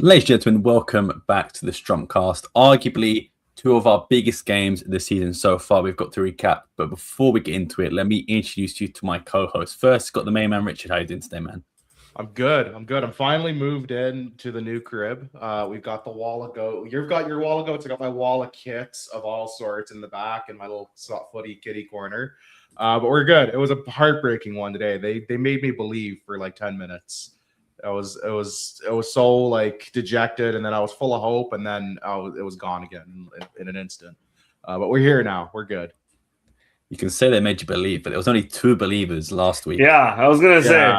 Ladies and gentlemen, welcome back to the Strompcast. Arguably two of our biggest games of the season so far. We've got to recap, but before we get into it, let me introduce you to my co-host. First, got the main man, Richard. How you doing today, man? I'm good. I'm finally moved in to the new crib. We've got the wall of goat. You've got your wall of goats. I got my wall of kits of all sorts in the back and my little soft footy kitty corner. But we're good. It was a heartbreaking one today. They made me believe for like 10 minutes. It was so like dejected, and then I was full of hope, and then it was gone again in an instant. But we're here now. We're good. You can say they made you believe, but there was only two believers last week. Yeah, I was gonna say.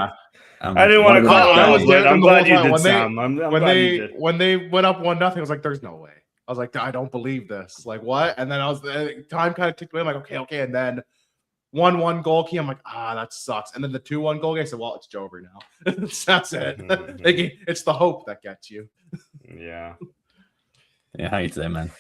I didn't want to call it out, but I'm glad you did, Sam. When they went up 1-0, I was like, "There's no way." I was like, "I don't believe this." Like what? And then time kind of ticked away. I'm like, okay. And then 1-1 goal key. I'm like, that sucks. And then the 2-1 goal key. I said, well, it's over now. That's it. It's the hope that gets you. Yeah. Yeah. How you today, man?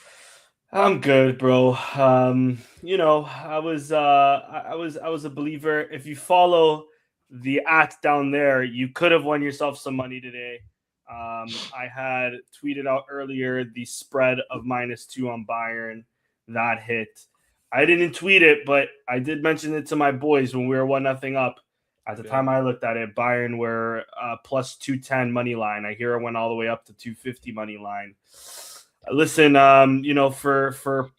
I'm good, bro. I was a believer. If you follow the down there, you could have won yourself some money today. I had tweeted out earlier the spread of -2 on Bayern. That hit. I didn't tweet it, but I did mention it to my boys when we were 1-0 up. At the time I looked at it, Bayern were plus 210 money line. I hear it went all the way up to 250 money line. Listen, for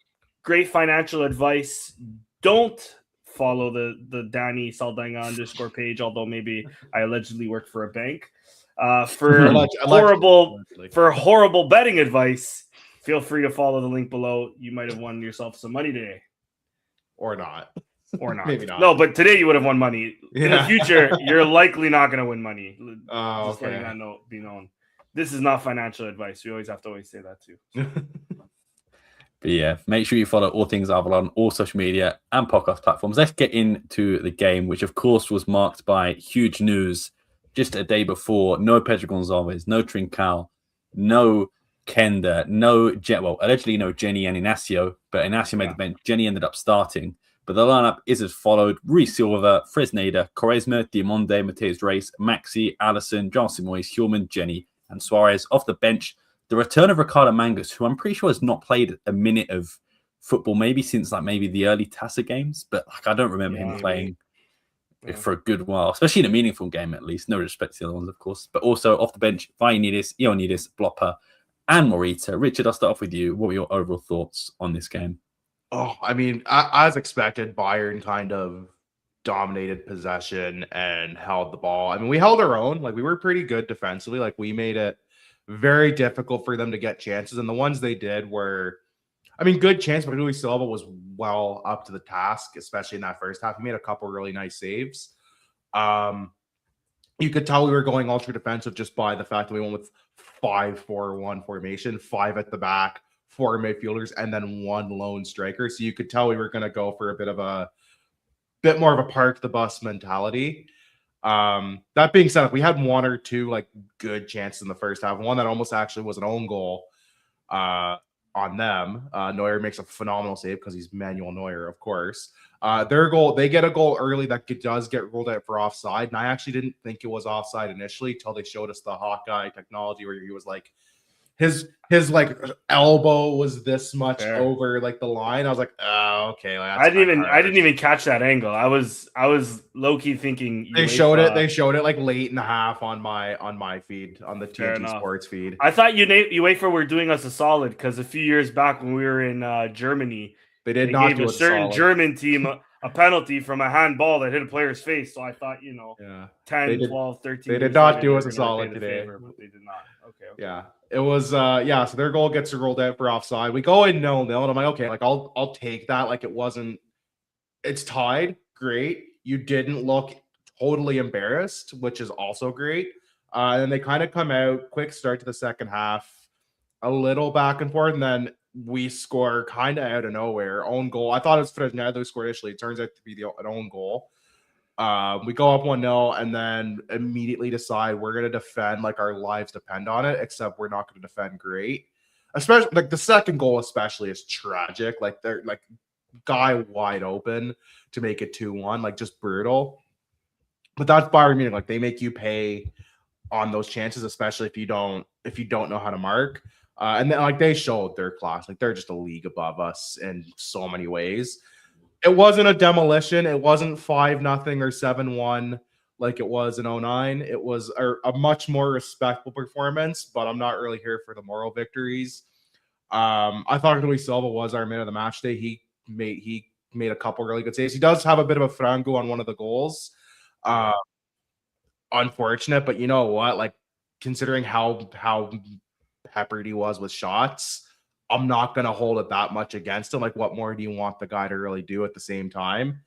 great financial advice, don't follow the Danny Saldana _ page, although maybe I allegedly work for a bank. For horrible betting advice, feel free to follow the link below. You might have won yourself some money today. Or not. Maybe not. No, but today you would have won money. In the future, you're likely not going to win money. Just letting that be known. This is not financial advice. We always have to say that too. But yeah, make sure you follow all things Alvalade on all social media and podcast platforms. Let's get into the game, which of course was marked by huge news just a day before. No Pedro Gonçalves, no Trincao, no Kenda, allegedly no Jenny and Inacio, but Inacio made the bench. Jenny ended up starting. But the lineup is as followed: Rui Silva, Fresneda, Quaresma, Diamonde, Mateus Reis, Maxi, Allison, John Simoes, Hjulman, Jenny, and Suarez. Off the bench, the return of Ricardo Mangas, who I'm pretty sure has not played a minute of football maybe since the early Tassa games, but I don't remember him playing for a good while, especially in a meaningful game at least. No respect to the other ones, of course. But also off the bench, Vainidis, Ioannidis, Blopper, and Morita. Richard, I'll start off with you. What were your overall thoughts on this game? Oh, I mean, as expected, Bayern kind of dominated possession and held the ball. I mean, we held our own. Like, we were pretty good defensively. Like, we made it very difficult for them to get chances. And the ones they did were, good chance, but Rui Silva was well up to the task, especially in that first half. He made a couple really nice saves. You could tell we were going ultra defensive just by the fact that we went with 5-4-1 formation, 5 at the back, 4 midfielders, and then 1 lone striker. So you could tell we were going to go for a bit more of a park the bus mentality. That being said, we had 1 or 2 good chances in the first half. One that almost actually was an own goal on them. Neuer makes a phenomenal save because he's Manuel Neuer, of course. Their goal, they get a goal early that does get ruled out for offside. And I actually didn't think it was offside initially until they showed us the Hawkeye technology where he was like, his elbow was this much over the line. I was like, oh, okay. I didn't even catch that angle. I was low key thinking they showed it late in the half on my feed, on the TNT Sports feed. I thought UEFA were doing us a solid because a few years back when we were in Germany, they gave a certain German team a penalty from a handball that hit a player's face. So I thought, 10, 12, 13. They did not do us a solid today. But they did not. Okay. Yeah. It was so their goal gets rolled out for offside. We go in 0-0, and I'm like, okay, I'll take that. It's tied. Great. You didn't look totally embarrassed, which is also great. And then they kind of come out, quick start to the second half, a little back and forth, and then we score kind of out of nowhere. Own goal. I thought it was Fresneda who scored initially. It turns out to be an own goal. We go up 1-0 and then immediately decide we're going to defend like our lives depend on it, except we're not going to defend great. Especially the second goal especially is tragic. They're guy wide open to make it 2-1, just brutal. But that's Bayern Munich. They make you pay on those chances, especially if you don't if you don't know how to mark. And then like they showed their class, like they're just a league above us in so many ways. It wasn't a demolition. It wasn't 5-0 or 7-1 like it was in 09. It was a much more respectful performance, but I'm not really here for the moral victories. I thought Luis Silva was our man of the match day. He made a couple really good saves. He does have a bit of a frango on one of the goals. Unfortunate, but you know what? Like considering how peppered he was with shots, I'm not going to hold it that much against him. Like, what more do you want the guy to really do at the same time?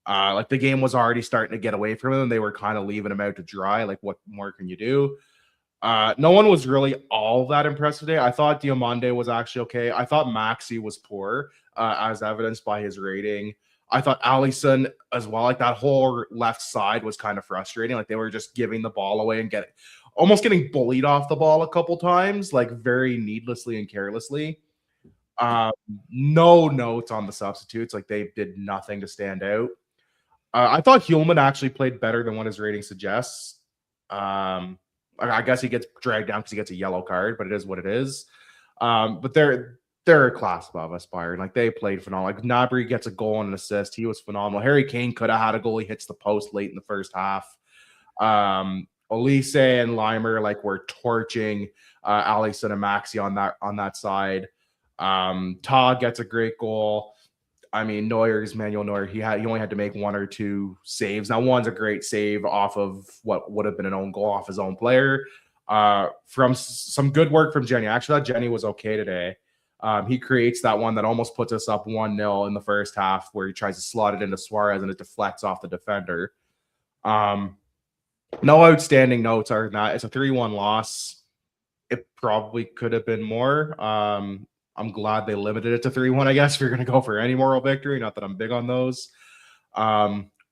Like, the game was already starting to get away from him. They were kind of leaving him out to dry. Like, what more can you do? No one was really all that impressed today. I thought Diomande was actually okay. I thought Maxi was poor, as evidenced by his rating. I thought Alisson as well. Like, that whole left side was kind of frustrating. Like, they were just giving the ball away and almost getting bullied off the ball a couple times, like very needlessly and carelessly. No notes on the substitutes. Like they did nothing to stand out. I thought Hulman actually played better than what his rating suggests. I guess he gets dragged down because he gets a yellow card, but it is what it is. But they're a class above us, Bayern. Like they played phenomenal. Like Gnabry gets a goal and an assist. He was phenomenal. Harry Kane could have had a goal. He hits the post late in the first half. Olise and Limer like were torching Alisson and Maxi on that side. Todd gets a great goal. I mean, Manuel Neuer, he only had to make one or two saves. Now, one's a great save off of what would have been an own goal off his own player. From some good work from Jenny. I actually thought Jenny was okay today. He creates that one that almost puts us up 1-0 in the first half where he tries to slot it into Suarez and it deflects off the defender. No outstanding notes are that. It's a 3-1 loss. It probably could have been more. I'm glad they limited it to 3-1, I guess, if you're going to go for any moral victory. Not that I'm big on those.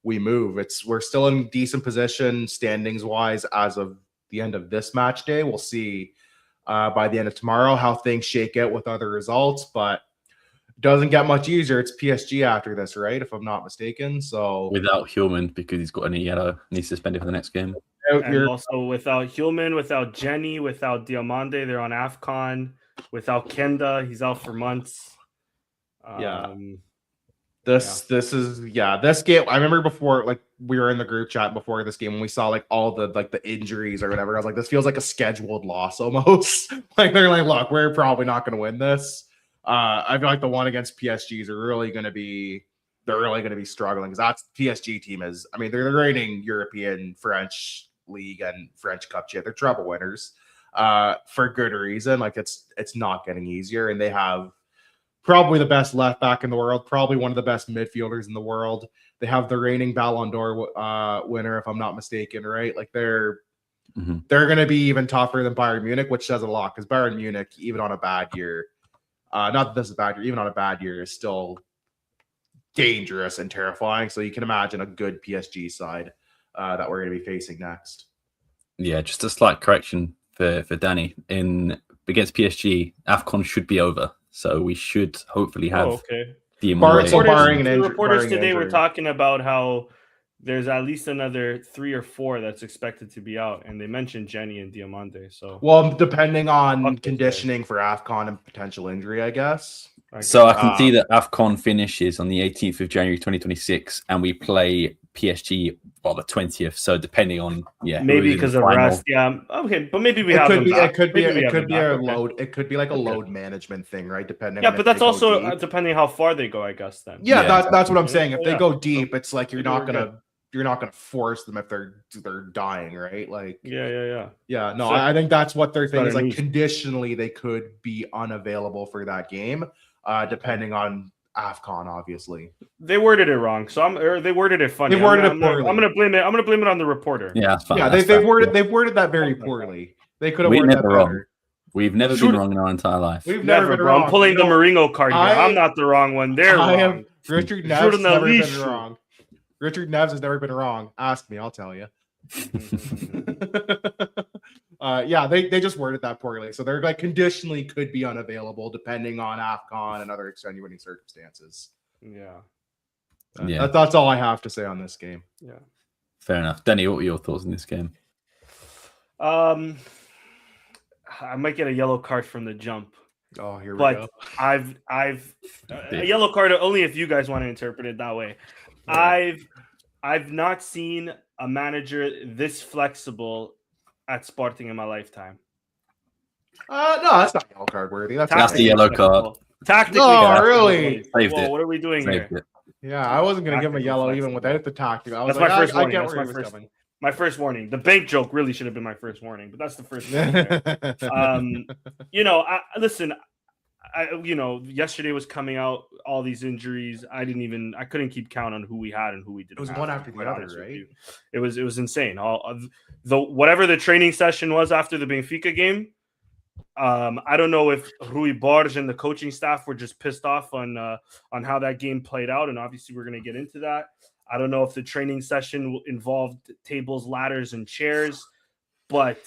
We move. We're still in decent position standings-wise as of the end of this match day. We'll see by the end of tomorrow how things shake out with other results, but doesn't get much easier. It's PSG after this, right? If I'm not mistaken. So without Hulman because he's got any yellow and he's suspended for the next game. And also without Hulman, without Jenny, without Diomande, they're on AFCON. Without Kenda, he's out for months. This game. I remember before, like we were in the group chat before this game when we saw like all the injuries or whatever. I was like, this feels like a scheduled loss almost. Like they're like, look, we're probably not going to win this. I feel like the one against PSG they're really going to be struggling because that's PSG team is. I mean, they're the reigning European, French League and French Cup champ. They're treble winners for good reason. Like it's not getting easier, and they have probably the best left back in the world, probably one of the best midfielders in the world. They have the reigning Ballon d'Or winner, if I'm not mistaken, right? Like they're going to be even tougher than Bayern Munich, which says a lot because Bayern Munich, even on a bad year, not that this is a bad year, even on a bad year, is still dangerous and terrifying. So you can imagine a good PSG side that we're going to be facing next. Yeah, just a slight correction for Danny. Against PSG, AFCON should be over. So we should hopefully have the reporters today were talking about how there's at least another 3 or 4 that's expected to be out, and they mentioned Jenny and Diomande. So, well, depending on conditioning for AFCON and potential injury, I guess. So I can see that AFCON finishes on the 18th of January 2026, and we play PSG the 20th. So depending on maybe because of rest, okay, but maybe we have them back. It could be a load. It could be like a load management thing, right? Depending. Yeah, but that's also depending how far they go, I guess. Then. Yeah, that's what I'm saying. If they go deep, it's like you're not gonna force them if they're dying, right? Like yeah. No, so, I think that's what their thing is. Like conditionally, they could be unavailable for that game, depending on AFCON, obviously. They worded it wrong, so they worded it funny. They worded it poorly. I'm gonna blame it on the reporter. Yeah, that's fine. Yeah, they've worded that very poorly. They could have worded that better. We've never been wrong in our entire life. We've never been wrong. I'm pulling the Mourinho card here. I'm not the wrong one. They're wrong. Richard Neves never been wrong. Richard Neves has never been wrong. Ask me, I'll tell you. They just worded that poorly. So they're like conditionally could be unavailable depending on AFCON and other extenuating circumstances. That's all I have to say on this game. Yeah. Fair enough. Danny, what were your thoughts on this game? I might get a yellow card from the jump. Oh, here we But go. I've a yellow card only if you guys want to interpret it that way. Yeah. I've not seen a manager this flexible at Sporting in my lifetime. No, that's not yellow card worthy. That's the yellow card. Tactically, No, really? Saved Whoa, it. what are we doing Saved here? it. Yeah, I wasn't gonna give him a Tactical yellow flexible. even without the tactic. I was That's like, my first I warning. get That's where my he was first. coming. My first warning. The bank joke really should have been my first warning, but that's the first warning. Listen. Yesterday was coming out, all these injuries. I couldn't keep count on who we had and who we didn't. It was have, one after the quite other, honest with right? you. It was insane. Whatever the training session was after the Benfica game, I don't know if Rui Borges and the coaching staff were just pissed off on how that game played out, and obviously we're going to get into that. I don't know if the training session involved tables, ladders, and chairs, but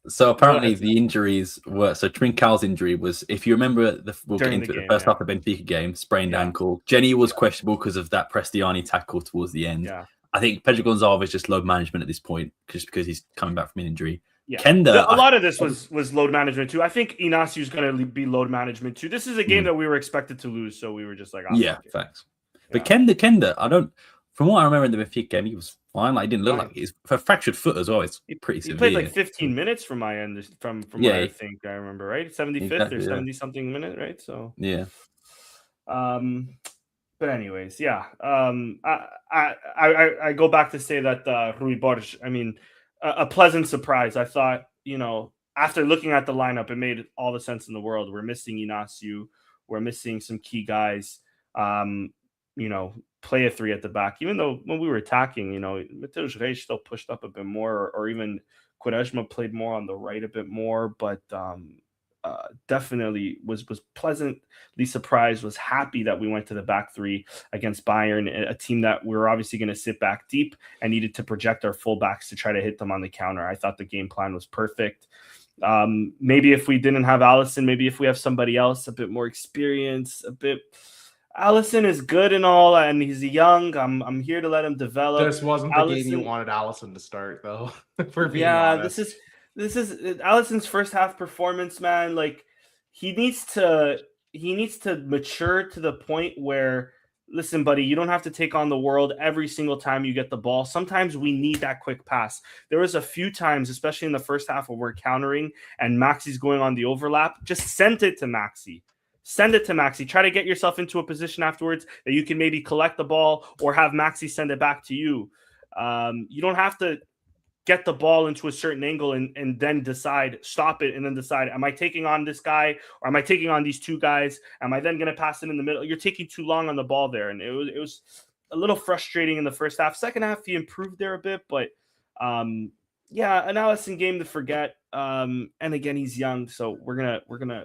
so apparently the injuries were Trincão's injury was, if you remember, we'll get into the first half of the Benfica game, sprained ankle. Jenny was questionable because of that Prestiani tackle towards the end. Yeah. I think Pedro Gonçalves just load management at this point just because he's coming back from an injury. Yeah. Kenda, a lot of this was load management too. I think Inasio's going to be load management too. This is a game that we were expected to lose, so we were just like, facts. But Kenda, from what I remember in the Benfica game, he was fine. Like, he didn't look like he's a fractured foot as well. It's pretty severe. He played like 15 minutes from my end, from what I think I remember, right? 75th or 70 something minute, right? So yeah. But anyways, I go back to say that Rui Borges, I mean, a pleasant surprise. I thought, after looking at the lineup, it made all the sense in the world. We're missing Inacio. We're missing some key guys. Play a 3 at the back, even though when we were attacking, Mateus Reis still pushed up a bit more, or even Quaresma played more on the right a bit more, but definitely was pleasantly surprised, was happy that we went to the back 3 against Bayern, a team that we were obviously going to sit back deep and needed to project our fullbacks to try to hit them on the counter. I thought the game plan was perfect. Maybe if we didn't have Alisson, maybe if we have somebody else, a bit more experience, Alisson is good and all, and he's young. I'm here to let him develop. This wasn't the game you wanted Alisson to start, though. For being honest. This is Alisson's first half performance, man. Like, he needs to mature to the point where, listen, buddy, you don't have to take on the world every single time you get the ball. Sometimes we need that quick pass. There was a few times, especially in the first half, where we're countering and Maxi's going on the overlap. Just send it to Maxi. Send it to Maxi. Try to get yourself into a position afterwards that you can maybe collect the ball or have Maxi send it back to you. You don't have to get the ball into a certain angle and then stop it, and then decide, am I taking on this guy or am I taking on these two guys? Am I then going to pass it in the middle? You're taking too long on the ball there. And it was a little frustrating in the first half. Second half, he improved there a bit, but an Alisson game to forget. And again, he's young, so we're gonna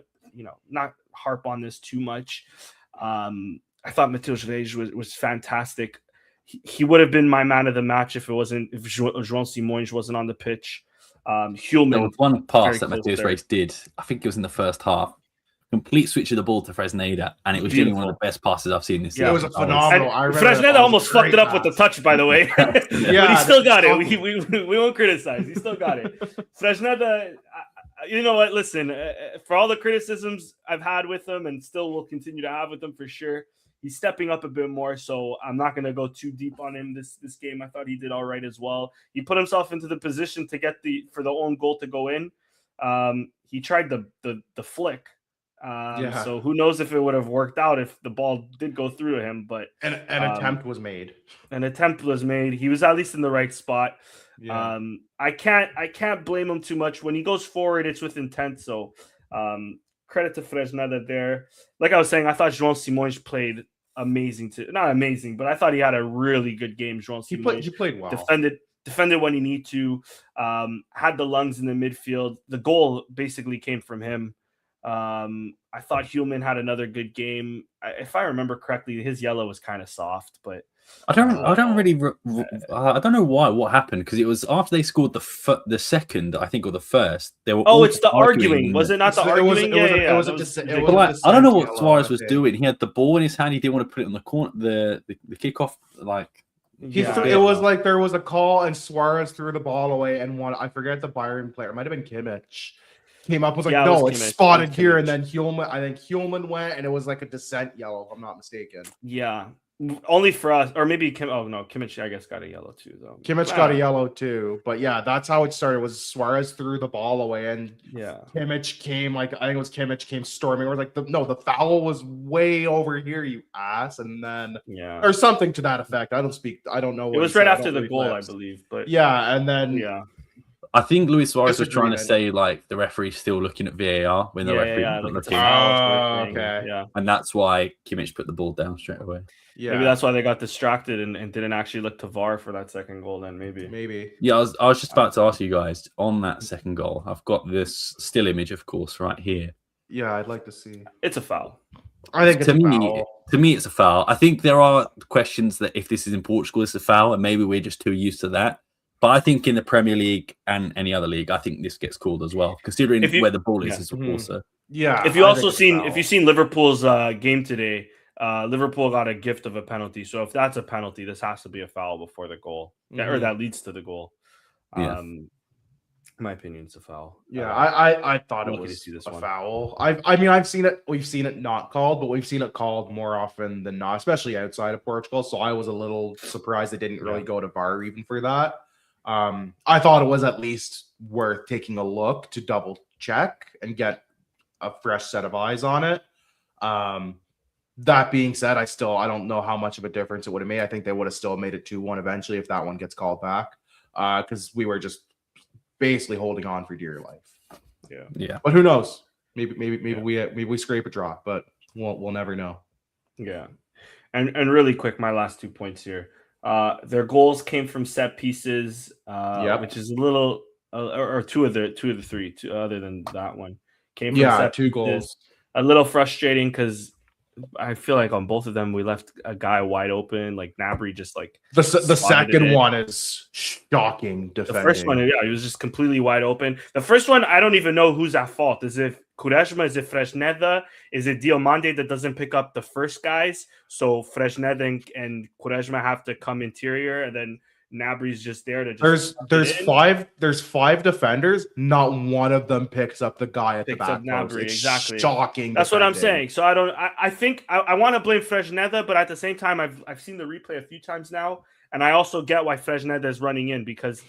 not harp on this too much. I thought Mateus Reis was fantastic. He would have been my man of the match if João Simões wasn't on the pitch. Hulman, there was one pass that Mateus Reis did. I think it was in the first half. Complete switch of the ball to Fresneda, and it was genuinely one of the best passes I've seen this season. It was a phenomenal. Fresneda almost fucked it up with the touch, by the way. But he still got it. We won't criticize. He still got it. Fresneda, you know what? Listen, for all the criticisms I've had with him, and still will continue to have with him for sure, he's stepping up a bit more, so I'm not going to go too deep on him this game. I thought he did all right as well. He put himself into the position to get for the own goal to go in. He tried the flick. So who knows if it would have worked out if the ball did go through him, but an attempt was made. An attempt was made. He was at least in the right spot. Yeah. I can't blame him too much. When he goes forward, it's with intent. So credit to Fresneda there. Like I was saying, I thought João Simões played amazing not amazing, but I thought he had a really good game. João Simões he played well. Defended when he needed to, had the lungs in the midfield. The goal basically came from him. I thought Hulman had another good game. If I remember correctly, his yellow was kind of soft, but I don't know why. What happened? Because it was after they scored the second, I think, or the first. They were. Oh, it's the arguing. Was it not the arguing? I don't know what Suarez was doing. He had the ball in his hand. He didn't want to put it on the corner. The kickoff, like. It was like there was a call and Suarez threw the ball away and I forget the Bayern player. It might have been Kimmich. came up, was like, Yeah, it was no, it's Kimmich. It spotted was here, Kimmich. and then Hulman went, and it was like a descent yellow, if I'm not mistaken. Yeah, only for us, or maybe Kim. Oh no, Kimmich, I guess, got a yellow too, though. Kimmich got a yellow too, but yeah, that's how it started. Was Suarez threw the ball away, and Kimmich came I think it was Kimmich came storming. Or like the foul was way over here, you ass, and then or something to that effect. I don't know. It was right after the goal, I believe. But yeah, and then I think Luis Suarez was trying to say like the referee's still looking at VAR when the referee like looking. okay. And that's why Kimmich put the ball down straight away. Yeah, maybe that's why they got distracted and didn't actually look to VAR for that second goal. Then maybe. Yeah, I was just about to ask you guys on that second goal. I've got this still image, of course, right here. Yeah, I'd like to see. It's a foul. I think it's a foul. To me, it's a foul. I think there are questions that if this is in Portugal, it's a foul, and maybe we're just too used to that. But I think in the Premier League and any other league, I think this gets called as well, considering where the ball is also. Yeah. If you've seen Liverpool's game today, Liverpool got a gift of a penalty. So if that's a penalty, this has to be a foul before the goal, or that leads to the goal. In my opinion, it's a foul. Yeah, I thought it was a foul. I mean, I've seen it. We've seen it not called, but we've seen it called more often than not, especially outside of Portugal. So I was a little surprised they didn't really go to VAR even for that. I thought it was at least worth taking a look to double check and get a fresh set of eyes on it. That being said, I don't know how much of a difference it would have made. I think they would have still made it 2-1 eventually if that one gets called back, because we were just basically holding on for dear life. Yeah. But who knows? Maybe we scrape a draw, but we'll never know. Yeah. And really quick, my last 2 points here. Their goals came from set pieces, which is a little, or two of the three, other than that one, came from set 2 goals. A little frustrating because I feel like on both of them we left a guy wide open. Like Gnabry just like the second one is shocking defending. The first one, he was just completely wide open. The first one, I don't even know who's at fault. Is it Quaresma? Is it Fresneda? Is it Diomande that doesn't pick up the first guys? So Fresneda and Quaresma have to come interior, and then Gnabry's just there to just there's 5 defenders, not one of them picks up the guy at the back post. It's exactly shocking. That's what I'm saying. So I think I want to blame Fresneda, but at the same time I've seen the replay a few times now, and I also get why Fresneda is running in, because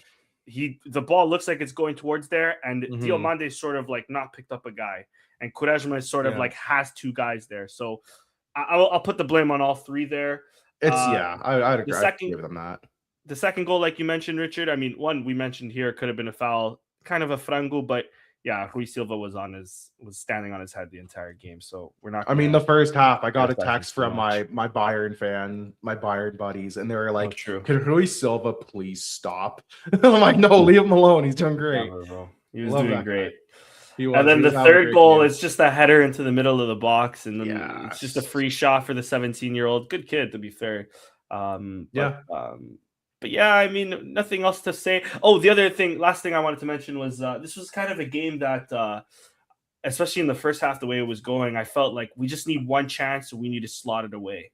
the ball looks like it's going towards there, and Diomande is sort of like not picked up a guy, and Quaresma is sort of like has 2 guys there. So I'll put the blame on all 3 there. I'd agree. I'd give them that. The second goal, like you mentioned, Richard, I mean, one we mentioned here could have been a foul, kind of a frango, but yeah, Rui Silva was standing on his head the entire game. So we're not. I mean, the first half, I got a text from my Bayern buddies, and they were like, "Can Rui Silva please stop?" I'm like, "No, leave him alone. He's doing great. He was doing great." And then the third goal is just a header into the middle of the box, and then it's just a free shot for the 17-year-old. Good kid, to be fair. But yeah, I mean, nothing else to say. Oh, the last thing I wanted to mention was this was kind of a game that, especially in the first half, the way it was going, I felt like we just need one chance, so we need to slot it away.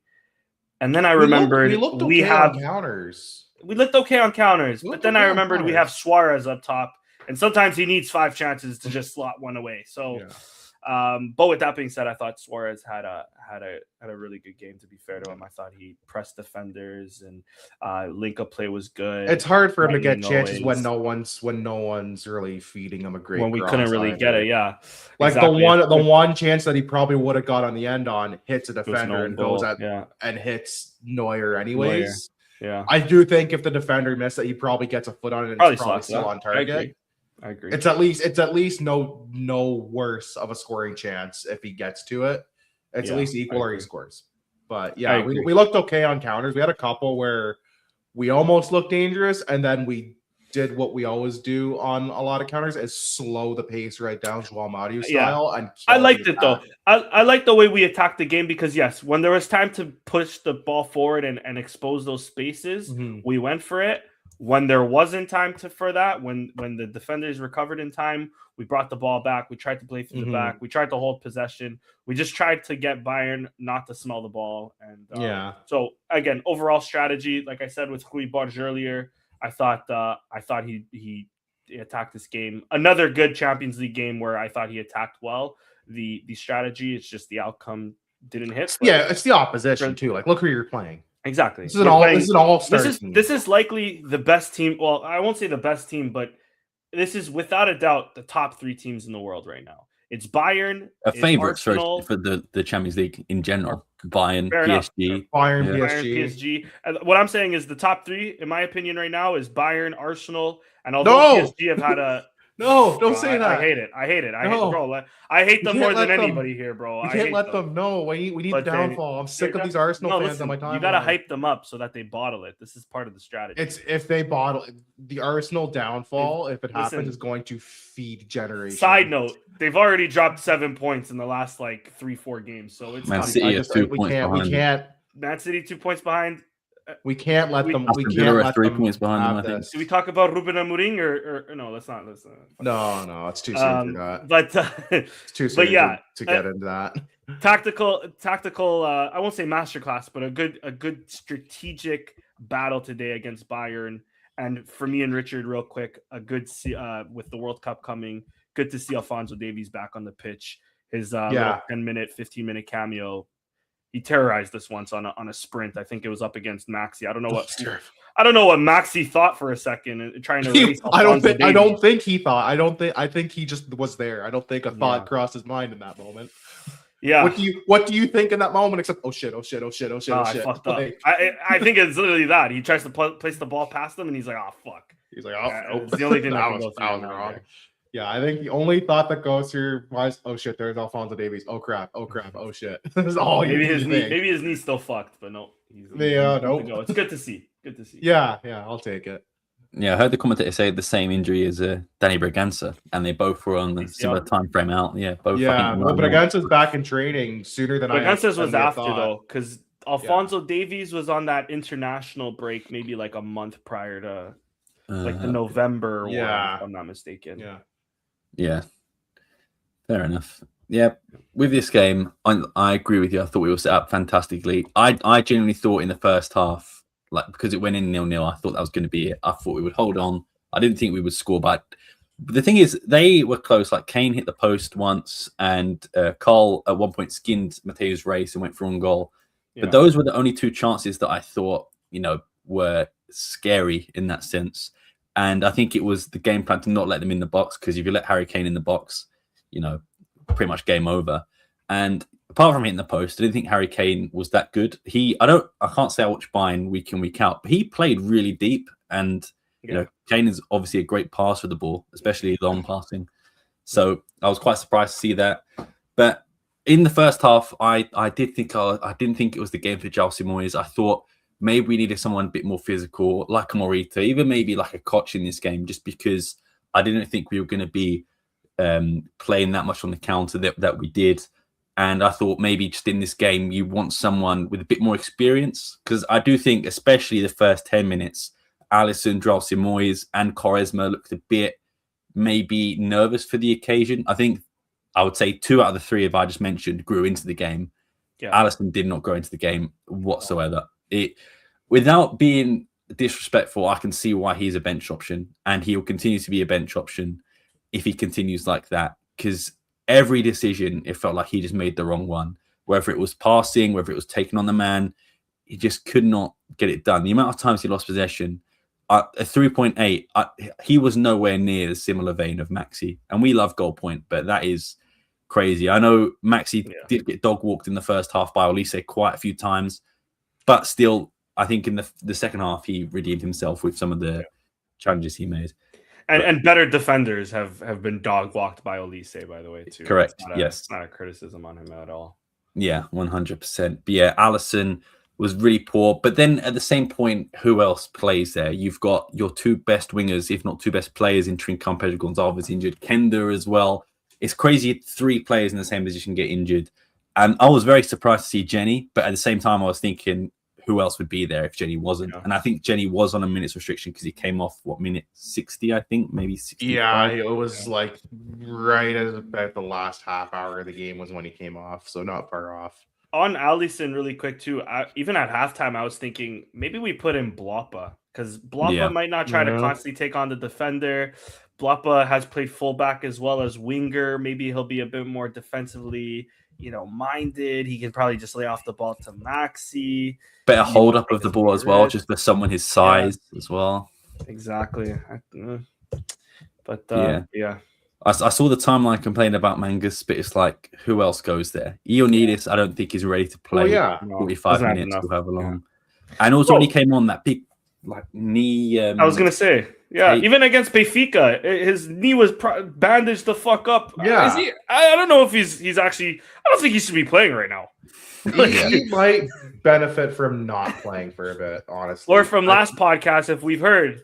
And then I remembered we looked okay on counters. We looked okay on counters, but then I remembered we have Suarez up top, and sometimes he needs 5 chances to just slot one away. So. But with that being said, I thought Suarez had a really good game. To be fair to him, I thought he pressed defenders, and link-up play was good. It's hard for him to get chances when no one's really feeding him a great. When we couldn't really get it, like exactly. the one chance that he probably would have got on the end on hits a defender and goes at and hits Neuer anyways. Yeah, I do think if the defender missed it, he probably gets a foot on it. And it's probably still on target. I agree. It's at least no worse of a scoring chance if he gets to it. It's at least equal or he scores. But yeah, we looked okay on counters. We had a couple where we almost looked dangerous, and then we did what we always do on a lot of counters: is slow the pace right down, João Mario style. And I liked it though. I like the way we attacked the game, because yes, when there was time to push the ball forward and expose those spaces, we went for it. When there wasn't time for that, when the defenders recovered in time, we brought the ball back. We tried to play through the back. We tried to hold possession. We just tried to get Bayern not to smell the ball. And so again, overall strategy, like I said with Rui Borges earlier, I thought he attacked this game. Another good Champions League game where I thought he attacked well. The strategy, it's just the outcome didn't hit. Yeah, it's the opposition too. Like, look who you're playing. Exactly. This is an all-star team. This is likely the best team. Well, I won't say the best team, but this is without a doubt the top 3 teams in the world right now. It's Bayern, favorites for the Champions League in general. Bayern, PSG, Bayern, PSG. And what I'm saying is the top 3, in my opinion, right now is Bayern, Arsenal, and although PSG have had a don't say that. I hate it. I hate them more than anybody here, bro. You can't let them. No, we need the downfall. I'm sick of these Arsenal fans on my time. You gotta hype them up so that they bottle it. This is part of the strategy. It's if they bottle the Arsenal downfall, if it happens, is going to feed generations. Side note: they've already dropped 7 points in the last 3-4 games. So it's Man City is 2 points behind. We can't. Man City 2 points behind. We can't let them. We can't let 3 them points behind them. I think. Do we talk about Ruben Amorim or no? Let's not. No, it's too soon for that. But it's too soon. But yeah, to get into that. Tactical. I won't say masterclass, but a good strategic battle today against Bayern. And for me and Richard, real quick, a good with the World Cup coming. Good to see Alphonso Davies back on the pitch. His 10-minute, 15-minute cameo. He terrorized us once on a sprint. I think it was up against Maxi. I don't know what Maxi thought for a second trying to race. I don't think he thought. I think he just was there. I don't think a thought crossed his mind in that moment. Yeah. What do you think in that moment? Except oh shit. I fucked up. I think it's literally that. He tries to place the ball past him, and he's like, oh fuck. He's like, it's the only thing that was wrong. Yeah, I think the only thought that goes through was, oh shit, there's Alphonso Davies. Oh crap, oh shit. This is all maybe his knee's still fucked, but no. No. It's good to see. Yeah, I'll take it. Yeah, I heard the commentator say the same injury as Danny Braganza, and they both were on the similar time frame out. Yeah, both. Yeah, Braganza's back in training sooner than Braganza's was after though, because Alphonso Davies was on that international break maybe like a month prior to the November one, if I'm not mistaken. Yeah, fair enough. Yeah, with this game, I agree with you. I thought we were set up fantastically. I genuinely thought in the first half, because it went in 0-0, I thought that was going to be it. I thought we would hold on. I didn't think we would score, but the thing is, they were close. Like Kane hit the post once, and Carl at one point skinned Mateus Reis and went for on goal. Yeah. But those were the only 2 chances that I thought, were scary in that sense. And I think it was the game plan to not let them in the box, because if you let Harry Kane in the box, pretty much game over. And apart from hitting the post, I didn't think Harry Kane was that good. I can't say I watch Bayern week in, week out, but he played really deep. And, Kane is obviously a great passer of the ball, especially long passing. So I was quite surprised to see that. But in the first half, I didn't think it was the game for Jose Moyes. I thought maybe we needed someone a bit more physical, like a Morita, even maybe like a Koch in this game, just because I didn't think we were going to be playing that much on the counter that we did. And I thought maybe just in this game, you want someone with a bit more experience, because I do think, especially the first 10 minutes, Alisson, Jose Moyes and Quaresma looked a bit maybe nervous for the occasion. I think I would say 2 out of the 3 if I just mentioned grew into the game. Yeah. Alisson did not grow into the game whatsoever. Without being disrespectful, I can see why he's a bench option, and he will continue to be a bench option if he continues like that, because every decision, it felt like he just made the wrong one, whether it was passing, whether it was taking on the man, he just could not get it done. The amount of times he lost possession, a 3.8, he was nowhere near the similar vein of Maxi, and we love goal point, but that is crazy. I know Maxi did get dog walked in the first half by Olise quite a few times, but still, I think in the second half, he redeemed himself with some of the challenges he made. And better defenders have been dog walked by Olise, by the way, too. Correct. It's not a criticism on him at all. Yeah, 100%. But yeah, Alisson was really poor. But then at the same point, who else plays there? You've got your 2 best wingers, if not 2 best players in Trincão, Pedro Gonçalves injured, Kender as well. It's crazy 3 players in the same position get injured. And I was very surprised to see Jenny, but at the same time, I was thinking, who else would be there if Jenny wasn't? Yeah. And I think Jenny was on a minutes restriction because he came off, minute 60, I think, maybe 60. Yeah, it was like right as about the last half hour of the game was when he came off, so not far off. On Alisson, really quick, too, even at halftime, I was thinking maybe we put in Bloppa, because Bloppa might not try to constantly take on the defender, Blappa has played fullback as well as winger. Maybe he'll be a bit more defensively, minded. He can probably just lay off the ball to Maxi. Better hold up of the ball as well, just for someone his size as well. Exactly. But yeah. I saw the timeline complaining about Mangus, but it's like, who else goes there? Ioannidis, I don't think he's ready to play 45 minutes or however long. Yeah. And also when he came on, that big knee. I was going to say, even against Benfica, his knee was bandaged the fuck up. Yeah. I don't know if he's actually, I don't think he should be playing right now. He might benefit from not playing for a bit, honestly. Or from last podcast, if we've heard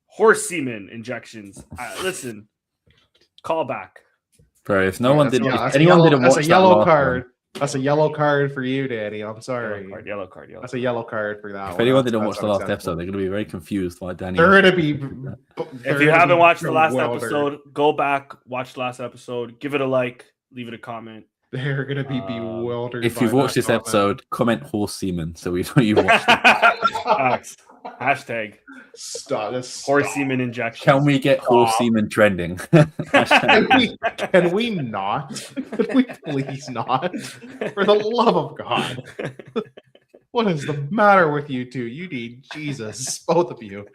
horse semen injections. Listen, call back. Bro, if no one did, if anyone didn't watch that's a yellow card. That's a yellow card for you, Danny. I'm sorry. Yellow card. That's a yellow card for that. If anyone didn't watch the last episode, they're going to be very confused why Danny. They're going to be. If you haven't watched the last episode, go back, watch the last episode, give it a like, leave it a comment. They're going to be bewildered. If you've watched this episode, comment horse semen so we know you watched it. Hashtag stop this horse semen injection. Can we get horse semen trending? Can we not? Can we please not? For the love of God. What is the matter with you two? You need Jesus, both of you.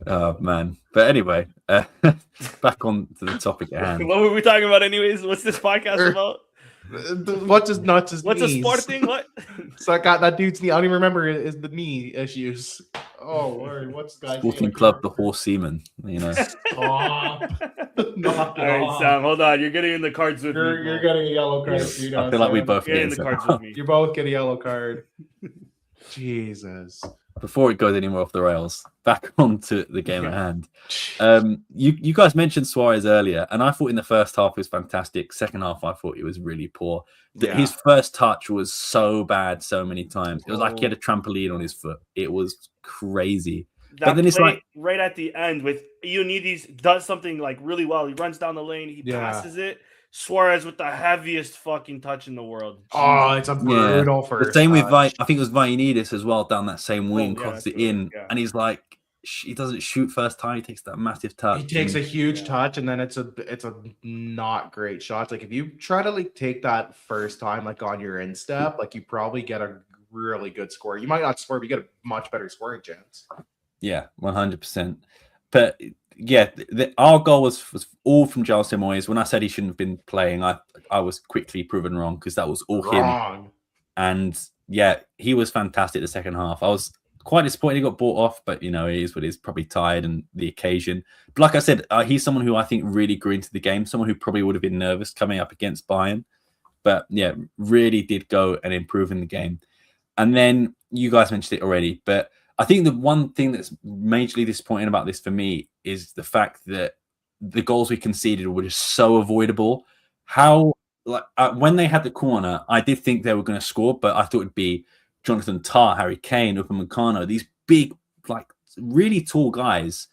Oh man. But anyway, back on to the topic at hand. What were we talking about anyways? What's this podcast about? What's his nuts? What's knees. a sport thing? What? So I got that dude's knee. I don't even remember is the knee issues. Oh Lord, what's the guy's Sporting Club, the horse semen. Stop. All right, Sam, hold on. You're getting in the cards with me. You're getting a yellow card. Yes. I feel like we both get in the cards with me. You both get a yellow card. Jesus. Before it goes anymore off the rails, back onto the game at hand. You guys mentioned Suarez earlier, and I thought in the first half it was fantastic. Second half, I thought it was really poor. His first touch was so bad so many times. It was like he had a trampoline on his foot. It was crazy. But then it's like right at the end with Ioannidis does something like really well. He runs down the lane, he passes it. Suarez with the heaviest fucking touch in the world. Oh, it's a brutal first. The same with I think it was Ioannidis as well down that same wing, crosses it in, and he's like, he doesn't shoot first time. He takes that massive touch. He takes a huge touch, and then it's a not great shot. Like if you try to like take that first time like on your instep, like you probably get a really good score. You might not score, but you get a much better scoring chance. Yeah, 100%. But yeah, our goal was all from Giles Moyes. When I said he shouldn't have been playing, I was quickly proven wrong because that was all him. And yeah, he was fantastic the second half. I was quite disappointed he got bought off, but it is what it is, probably tired and the occasion. But like I said, he's someone who I think really grew into the game, someone who probably would have been nervous coming up against Bayern. But yeah, really did go and improve in the game. And then you guys mentioned it already, but I think the one thing that's majorly disappointing about this for me is the fact that the goals we conceded were just so avoidable. When they had the corner, I did think they were going to score, but I thought it'd be Jonathan Tah, Harry Kane, Upamecano, these big, really tall guys.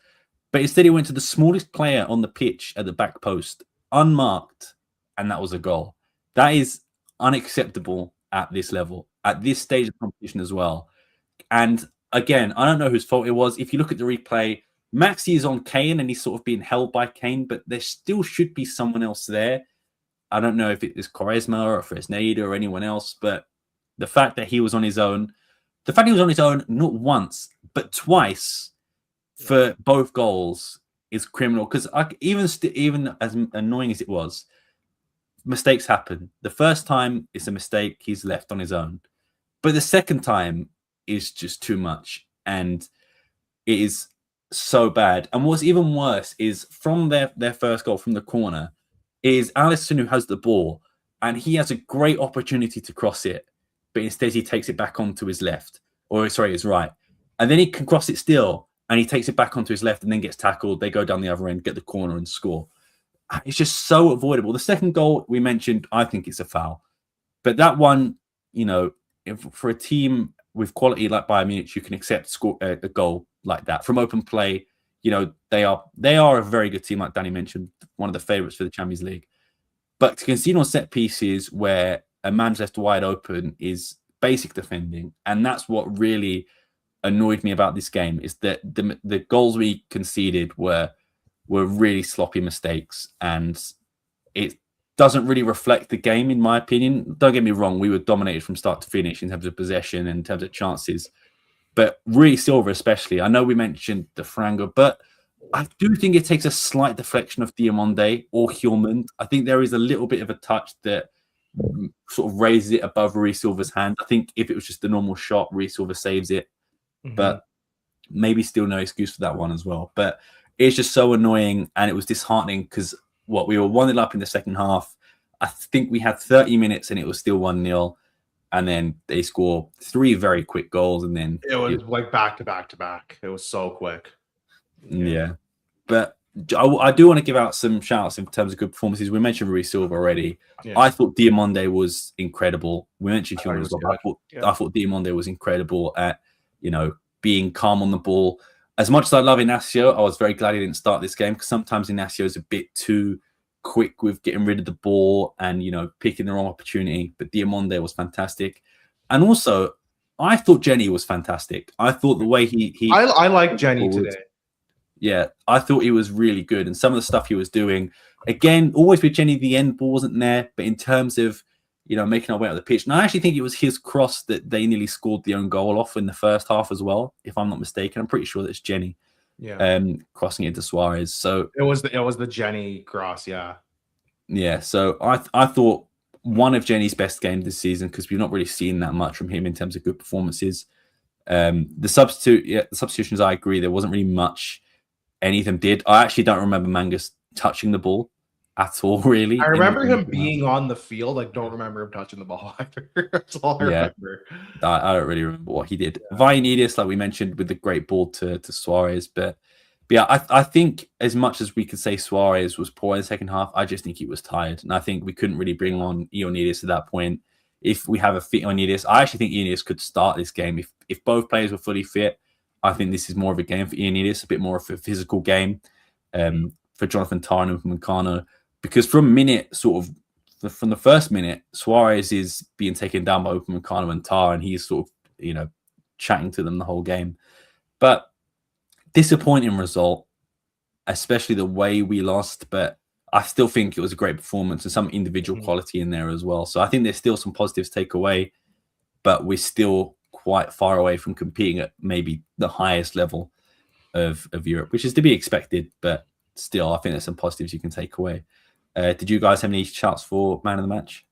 But instead, he went to the smallest player on the pitch at the back post, unmarked, and that was a goal. That is unacceptable at this level, at this stage of competition as well. And again, I don't know whose fault it was. If you look at the replay, Maxi is on Kane and he's sort of being held by Kane, but there still should be someone else there. I don't know if it is Quaresma or Fresneda or anyone else, but the fact that he was on his own, not once, but twice for both goals is criminal. Because even as annoying as it was, mistakes happen. The first time it's a mistake, he's left on his own. But the second time is just too much, and it is so bad. And what's even worse is from their first goal from the corner is Alisson who has the ball, and he has a great opportunity to cross it, but instead he takes it back onto his left, his right, and then he can cross it still, and he takes it back onto his left and then gets tackled. They go down the other end, get the corner and score. It's just so avoidable. The second goal we mentioned, I think it's a foul, but that one, for a team with quality like Bayern Munich, you can accept a goal like that from open play. They are a very good team, like Danny mentioned, one of the favourites for the Champions League. But to concede on set pieces where a man's left wide open is basic defending, and that's what really annoyed me about this game, is that the goals we conceded were were really sloppy mistakes, and it doesn't really reflect the game, in my opinion. Don't get me wrong, we were dominated from start to finish in terms of possession and in terms of chances. But Rui Silva especially, I know we mentioned the Frango, but I do think it takes a slight deflection of Diamonde or Hjulmand. I think there is a little bit of a touch that sort of raises it above Rui Silva's hand. I think if it was just a normal shot, Rui Silva saves it. But maybe still no excuse for that one as well. But it's just so annoying, and it was disheartening because we were 1-0 up in the second half. I think we had 30 minutes and it was still 1-0. And then they score 3 very quick goals, and then it was like back to back to back. It was so quick. Yeah. But I do want to give out some shout outs in terms of good performances. We mentioned Rui Silva already. Yeah. I thought Diamonde was incredible. We mentioned Hjulmand as well. I thought Diamonde was incredible at, being calm on the ball. As much as I love Inacio, I was very glad he didn't start this game because sometimes Inacio is a bit too quick with getting rid of the ball and, picking the wrong opportunity. But Diamonde was fantastic. And also, I thought Jenny was fantastic. I thought the way he I like Jenny today. Yeah, I thought he was really good. And some of the stuff he was doing, again, always with Jenny, the end ball wasn't there. But in terms of, making our way out of the pitch. And I actually think it was his cross that they nearly scored the own goal off in the first half as well, if I'm not mistaken. I'm pretty sure that's Jenny. Yeah. Crossing into Suarez. So it was the Jenny cross, yeah. Yeah. So I thought one of Jenny's best games this season because we've not really seen that much from him in terms of good performances. The substitutions, I agree, there wasn't really much any of them did. I actually don't remember Mangus touching the ball at all, really. I remember him being on the field. I don't remember him touching the ball either. That's all I remember. I don't really remember what he did. Yeah. Vainidis, like we mentioned, with the great ball to Suarez. But yeah, I think as much as we could say Suarez was poor in the second half, I just think he was tired. And I think we couldn't really bring on Ioannidis at that point. If we have a fit Ioannidis, I actually think Ioannidis could start this game. If both players were fully fit, I think this is more of a game for Ioannidis, a bit more of a physical game for Jonathan Tah and Upamecano. Because from the first minute, Suarez is being taken down by Upamecano and Tah, and he's sort of, chatting to them the whole game. But disappointing result, especially the way we lost. But I still think it was a great performance and some individual quality in there as well. So I think there's still some positives to take away, but we're still quite far away from competing at maybe the highest level of Europe, which is to be expected. But still, I think there's some positives you can take away. Did you guys have any shouts for man of the match?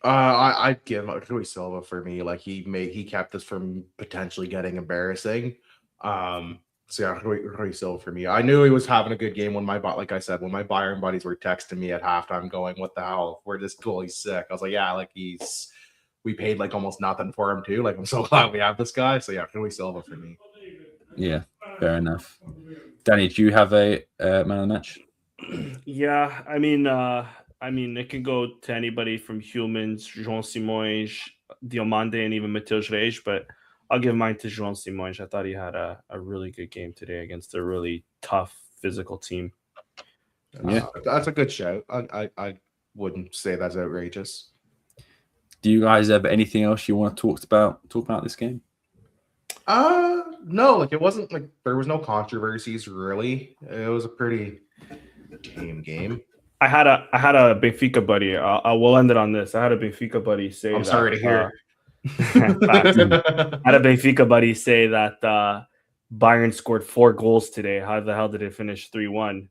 I'd give Rui Silva for me. Like he kept us from potentially getting embarrassing. So yeah, Rui Silva for me. I knew he was having a good game when like I said, when my Bayern buddies were texting me at halftime going, "What the hell? We're this cool. He's sick." I was like, "Yeah, like we paid like almost nothing for him too. Like I'm so glad we have this guy." So yeah, Rui Silva for me. Yeah, fair enough. Danny, do you have a man of the match? Yeah, I mean, it can go to anybody from Hjulmand, João Simões, Diomande, and even Matheus Reis, but I'll give mine to João Simões. I thought he had a really good game today against a really tough physical team. Yeah, that's a good shout. I wouldn't say that's outrageous. Do you guys have anything else you want to talk about this game? No, like it wasn't like there was no controversies really. It was a pretty tame game. I had a Benfica buddy. I will end it on this. I had a Benfica buddy say, I'm sorry to hear. I had a Benfica buddy say that Bayern scored 4 goals today. How the hell did it finish 3-1?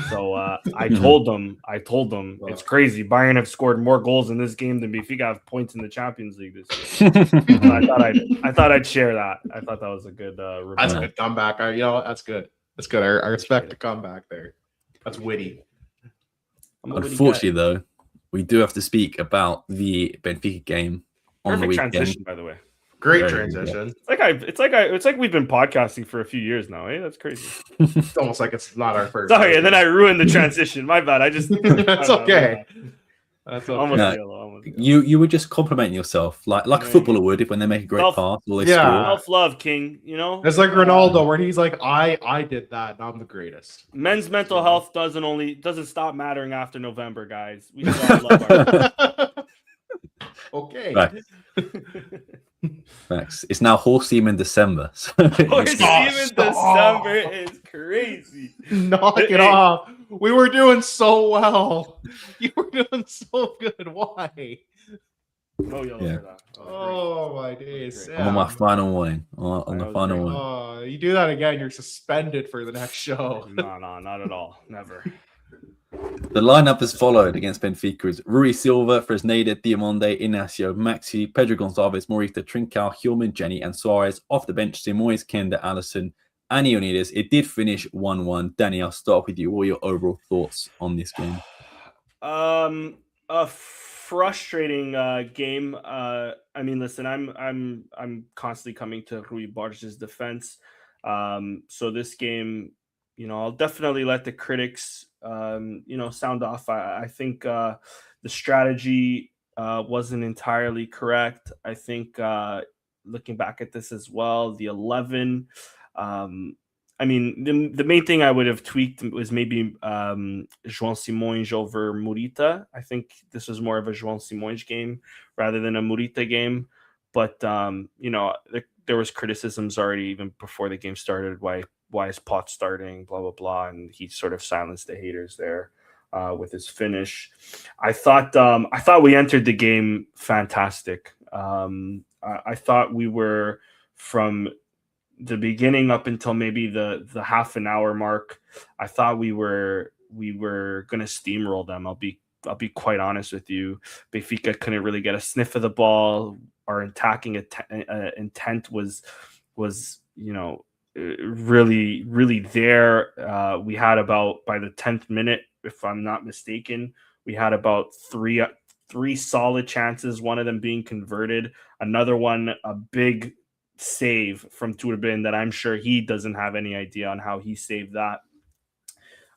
So I told them it's crazy. Bayern have scored more goals in this game than Benfica have points in the Champions League this year. I thought I'd share that. I thought that was a good that's a good comeback. That's good. That's good. I respect the comeback there. That's witty. Unfortunately, though, we do have to speak about the Benfica game on the weekend. Transition, by the way. Great transition. It's like we've been podcasting for a few years now. Eh? That's crazy. It's almost like it's not our first. Sorry, and then I ruined the transition. My bad. That's okay. That's okay. Almost you were just complimenting yourself like a footballer would if when they make a great pass or they score. Self-love, King. It's like Ronaldo where he's like, I did that and I'm the greatest. Men's mental health doesn't stop mattering after November, guys. We should all love our okay. Right. Facts. It's now horse semen December. So Horse Stop, semen stop. December is crazy. Knock it Hey. off. We were doing so well. You were doing so good. Why? No yellow Yeah. for that. That was Oh my days. great. I'm on my Sam. final warning. On That the was final great. warning. Oh, you do that again, you're suspended for the next show. No, not at all. Never. The lineup as followed against Benfica is Rui Silva, Fresneda, Diamonde, Inacio, Maxi, Pedro Gonçalves, Morita, Trincao, Hjulman, Jenny, and Suarez. Off the bench, Simoes, Kenda, Allison, and Ioannidis. It did finish 1-1. Danny, I'll start with you. What are your overall thoughts on this game? A frustrating game. I mean, listen, I'm constantly coming to Rui Borges' defense. So this game, I'll definitely let the critics, sound off. I think the strategy wasn't entirely correct. I think looking back at this as well, the 11. I mean, the main thing I would have tweaked was maybe João Simões over Morita. I think this was more of a João Simões game rather than a Morita game. But there was criticisms already even before the game started. Why is Pot starting? Blah blah blah, and he sort of silenced the haters there with his finish. I thought we entered the game fantastic. I thought we were from the beginning up until maybe the half an hour mark. I thought we were going to steamroll them. I'll be quite honest with you. Benfica couldn't really get a sniff of the ball. Our attacking intent was really, really there. We had about, by the 10th minute, if I'm not mistaken, we had about three solid chances, one of them being converted, another one a big save from Turbin that I'm sure he doesn't have any idea on how he saved that.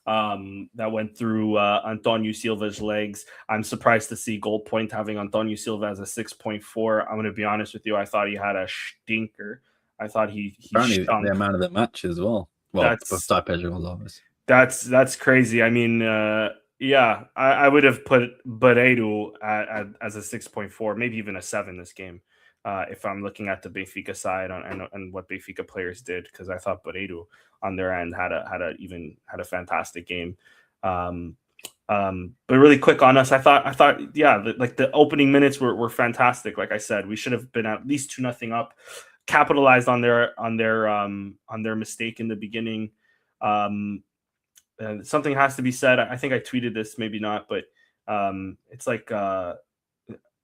That went through Antonio Silva's legs. I'm surprised to see Goal Point having Antonio Silva as a 6.4. I'm going to be honest with you. I thought he had a stinker. I thought he Apparently stunk. the amount of the match as well. Well, beside Pedro Gonçalves. That's crazy. I mean, I would have put Barreiro as a 6.4, maybe even a 7 this game. If I'm looking at the Benfica side and what Benfica players did, because I thought Barreiro on their end had a fantastic game. But really quick on us, I thought the opening minutes were fantastic. Like I said, we should have been at least 2-0 up, capitalized on their mistake in the beginning. Something has to be said. I think I tweeted this, maybe not, but it's like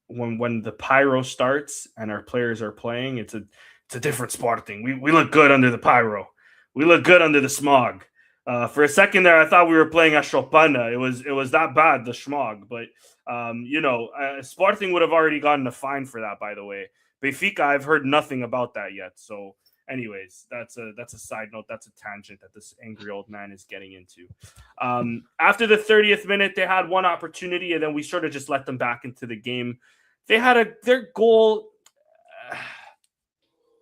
when the pyro starts and our players are playing, it's a different Sporting. We look good under the pyro. We look good under the smog. For a second there, I thought we were playing at Chopana. It was that bad, the smog. But Sporting would have already gotten a fine for that. By the way, Benfica, I've heard nothing about that yet. So, anyways, that's a side note. That's a tangent that this angry old man is getting into. After the 30th minute, they had one opportunity, and then we sort of just let them back into the game. They had their goal.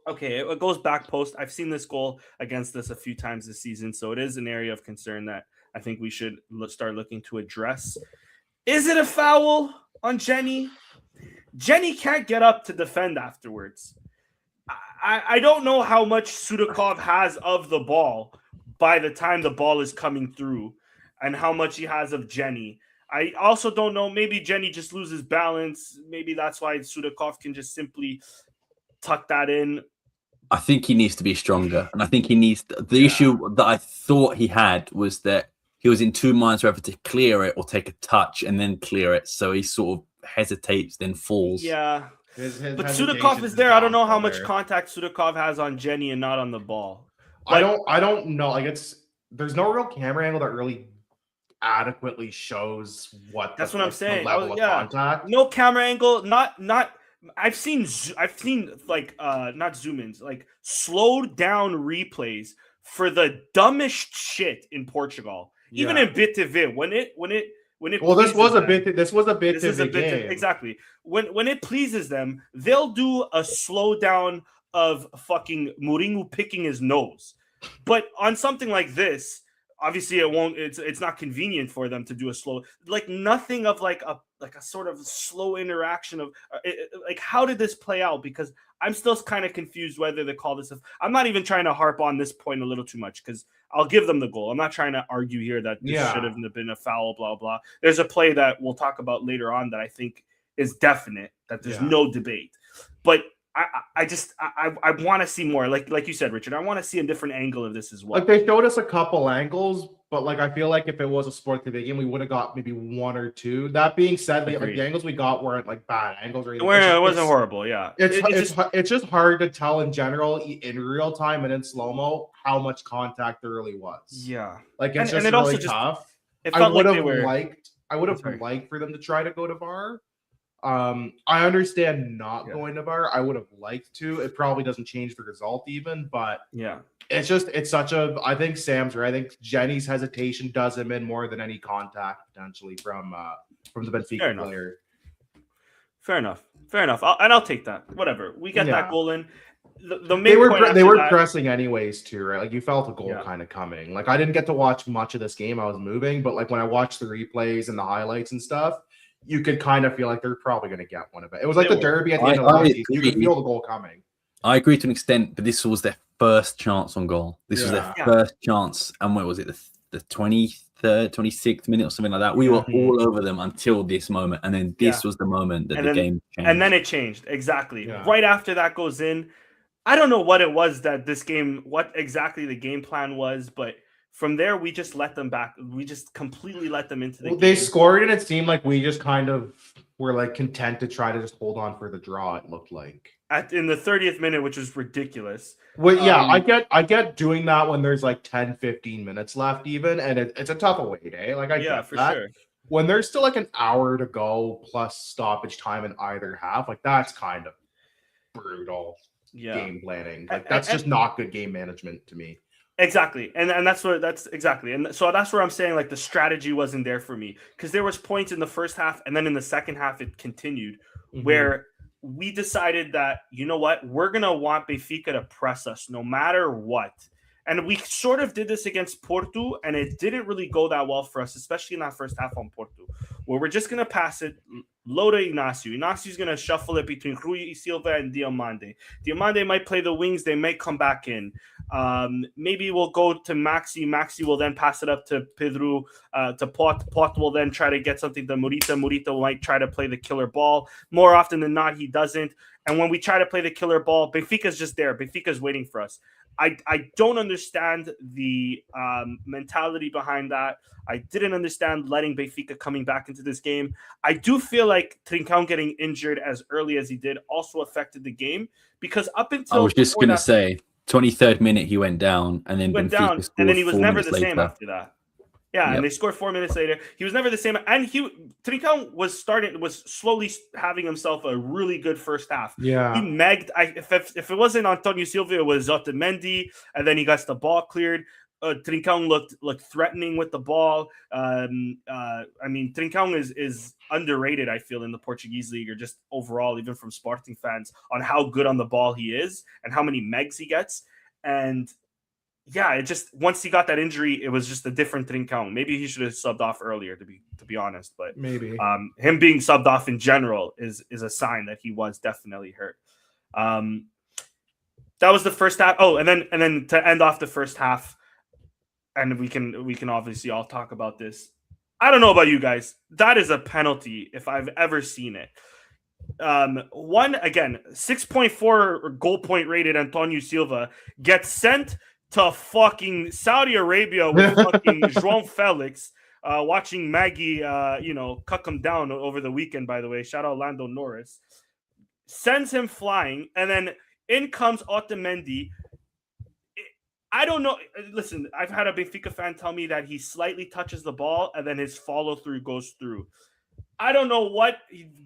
Okay, it goes back post. I've seen this goal against us a few times this season, so it is an area of concern that I think we should start looking to address. Is it a foul on Jenny? Jenny can't get up to defend afterwards. I don't know how much Sudakov has of the ball by the time the ball is coming through and how much he has of Jenny. I also don't know. Maybe Jenny just loses balance. Maybe that's why Sudakov can just simply tuck that in. I think he needs to be stronger. And I think he needs the issue that I thought he had was that he was in two minds whether to clear it or take a touch and then clear it. So he sort of hesitates, then falls. Yeah. But Sudakov is there. I don't know how much contact Sudakov has on Jenny and not on the ball. I don't know. Like there's no real camera angle that really adequately shows what I'm saying. level of contact. No camera angle, not I've seen like not zoom ins, like slowed down replays for the dumbest shit in Portugal. Even in Bit TV, when it this was a bit game. Exactly. When it pleases them, they'll do a slowdown of fucking Mourinho picking his nose. But on something like this, obviously it's not convenient for them to do a slow, like nothing of like like a sort of slow interaction of like how did this play out? Because I'm still kind of confused whether they call this. I'm not even trying to harp on this point a little too much because I'll give them the goal. I'm not trying to argue here that this should have been a foul. Blah blah. There's a play that we'll talk about later on that I think is definite. That there's no debate, but. I want to see more. Like you said, Richard, I want to see a different angle of this as well. Like they showed us a couple angles, but like I feel like if it was a Sport TV game, we would have got maybe one or two. That being said, like the angles we got weren't like bad angles or anything. It wasn't horrible. Yeah, it's just hard to tell in general in real time and in slow mo how much contact there really was. Yeah, like it's just really tough. I would have liked for them to try to go to VAR. I understand not going to VAR. I would have liked to. It probably doesn't change the result even, but it's such a. I think Sam's right. I think Jenny's hesitation does him in more than any contact potentially from the Benfica player. Fair enough. I'll take that. Whatever. We got that goal in. The main they were pressing anyways too, right? Like you felt a goal kind of coming. Like I didn't get to watch much of this game. I was moving, but like when I watched the replays and the highlights and stuff. You could kind of feel like they're probably going to get one of it. It was like the derby at the end of last season. You could feel the goal coming. I agree to an extent, but this was their first chance on goal. This was their first chance. And what was it? The 23rd, 26th minute or something like that. We were all over them until this moment. And then this was the moment that the game changed. And then it changed. Exactly. Yeah. Right after that goes in. I don't know what it was that what exactly the game plan was, but from there, we just let them back. We just completely let them into the game. They scored, and it seemed like we just kind of were like content to try to just hold on for the draw. It looked like in the 30th minute, which was ridiculous. Well, I get doing that when there's like 10, 15 minutes left, even, and it's a tough away day. Like I get that. Sure. When there's still like an hour to go plus stoppage time in either half, like that's kind of brutal game planning. Like that's just not good game management to me. Exactly. And that's exactly. And so that's where I'm saying like the strategy wasn't there for me because there was points in the first half and then in the second half it continued where we decided that, you know what, we're going to want Benfica to press us no matter what. And we sort of did this against Porto, and it didn't really go that well for us, especially in that first half on Porto, where we're just going to pass it low to Ignacio. Ignacio's going to shuffle it between Rui Silva and Diomande. Diomande might play the wings. They might come back in. Maybe we'll go to Maxi. Maxi will then pass it up to Pedro, to Pot. Pot will then try to get something to Morita. Morita might try to play the killer ball. More often than not, he doesn't. And when we try to play the killer ball, Benfica's just there. Benfica's waiting for us. I don't understand the mentality behind that. I didn't understand letting Benfica coming back into this game. I do feel like Trincão getting injured as early as he did also affected the game because up until I was just going to say 23rd minute he went down and then Benfica scored, and then he was never the later. Same after that. Yeah, and they scored 4 minutes later. He was never the same. And Trincão was slowly having himself a really good first half. Yeah. He megged. If it wasn't Antonio Silva, it was Otamendi, and then he got the ball cleared. Trincão looked threatening with the ball. I mean, Trincão is underrated, I feel, in the Portuguese league or just overall, even from Sporting fans, on how good on the ball he is and how many megs he gets. And yeah, it just once he got that injury, it was just a different Trincão. Maybe he should have subbed off earlier, to be honest. But maybe him being subbed off in general is a sign that he was definitely hurt. That was the first half. Oh, and then to end off the first half, and we can obviously all talk about this. I don't know about you guys. That is a penalty if I've ever seen it. 6.4 goal point rated Antonio Silva gets sent to fucking Saudi Arabia with fucking João Felix, watching Maggie, cuck him down over the weekend, by the way. Shout out Lando Norris. Sends him flying, and then in comes Otamendi. I don't know. Listen, I've had a Benfica fan tell me that he slightly touches the ball, and then his follow-through goes through. I don't know what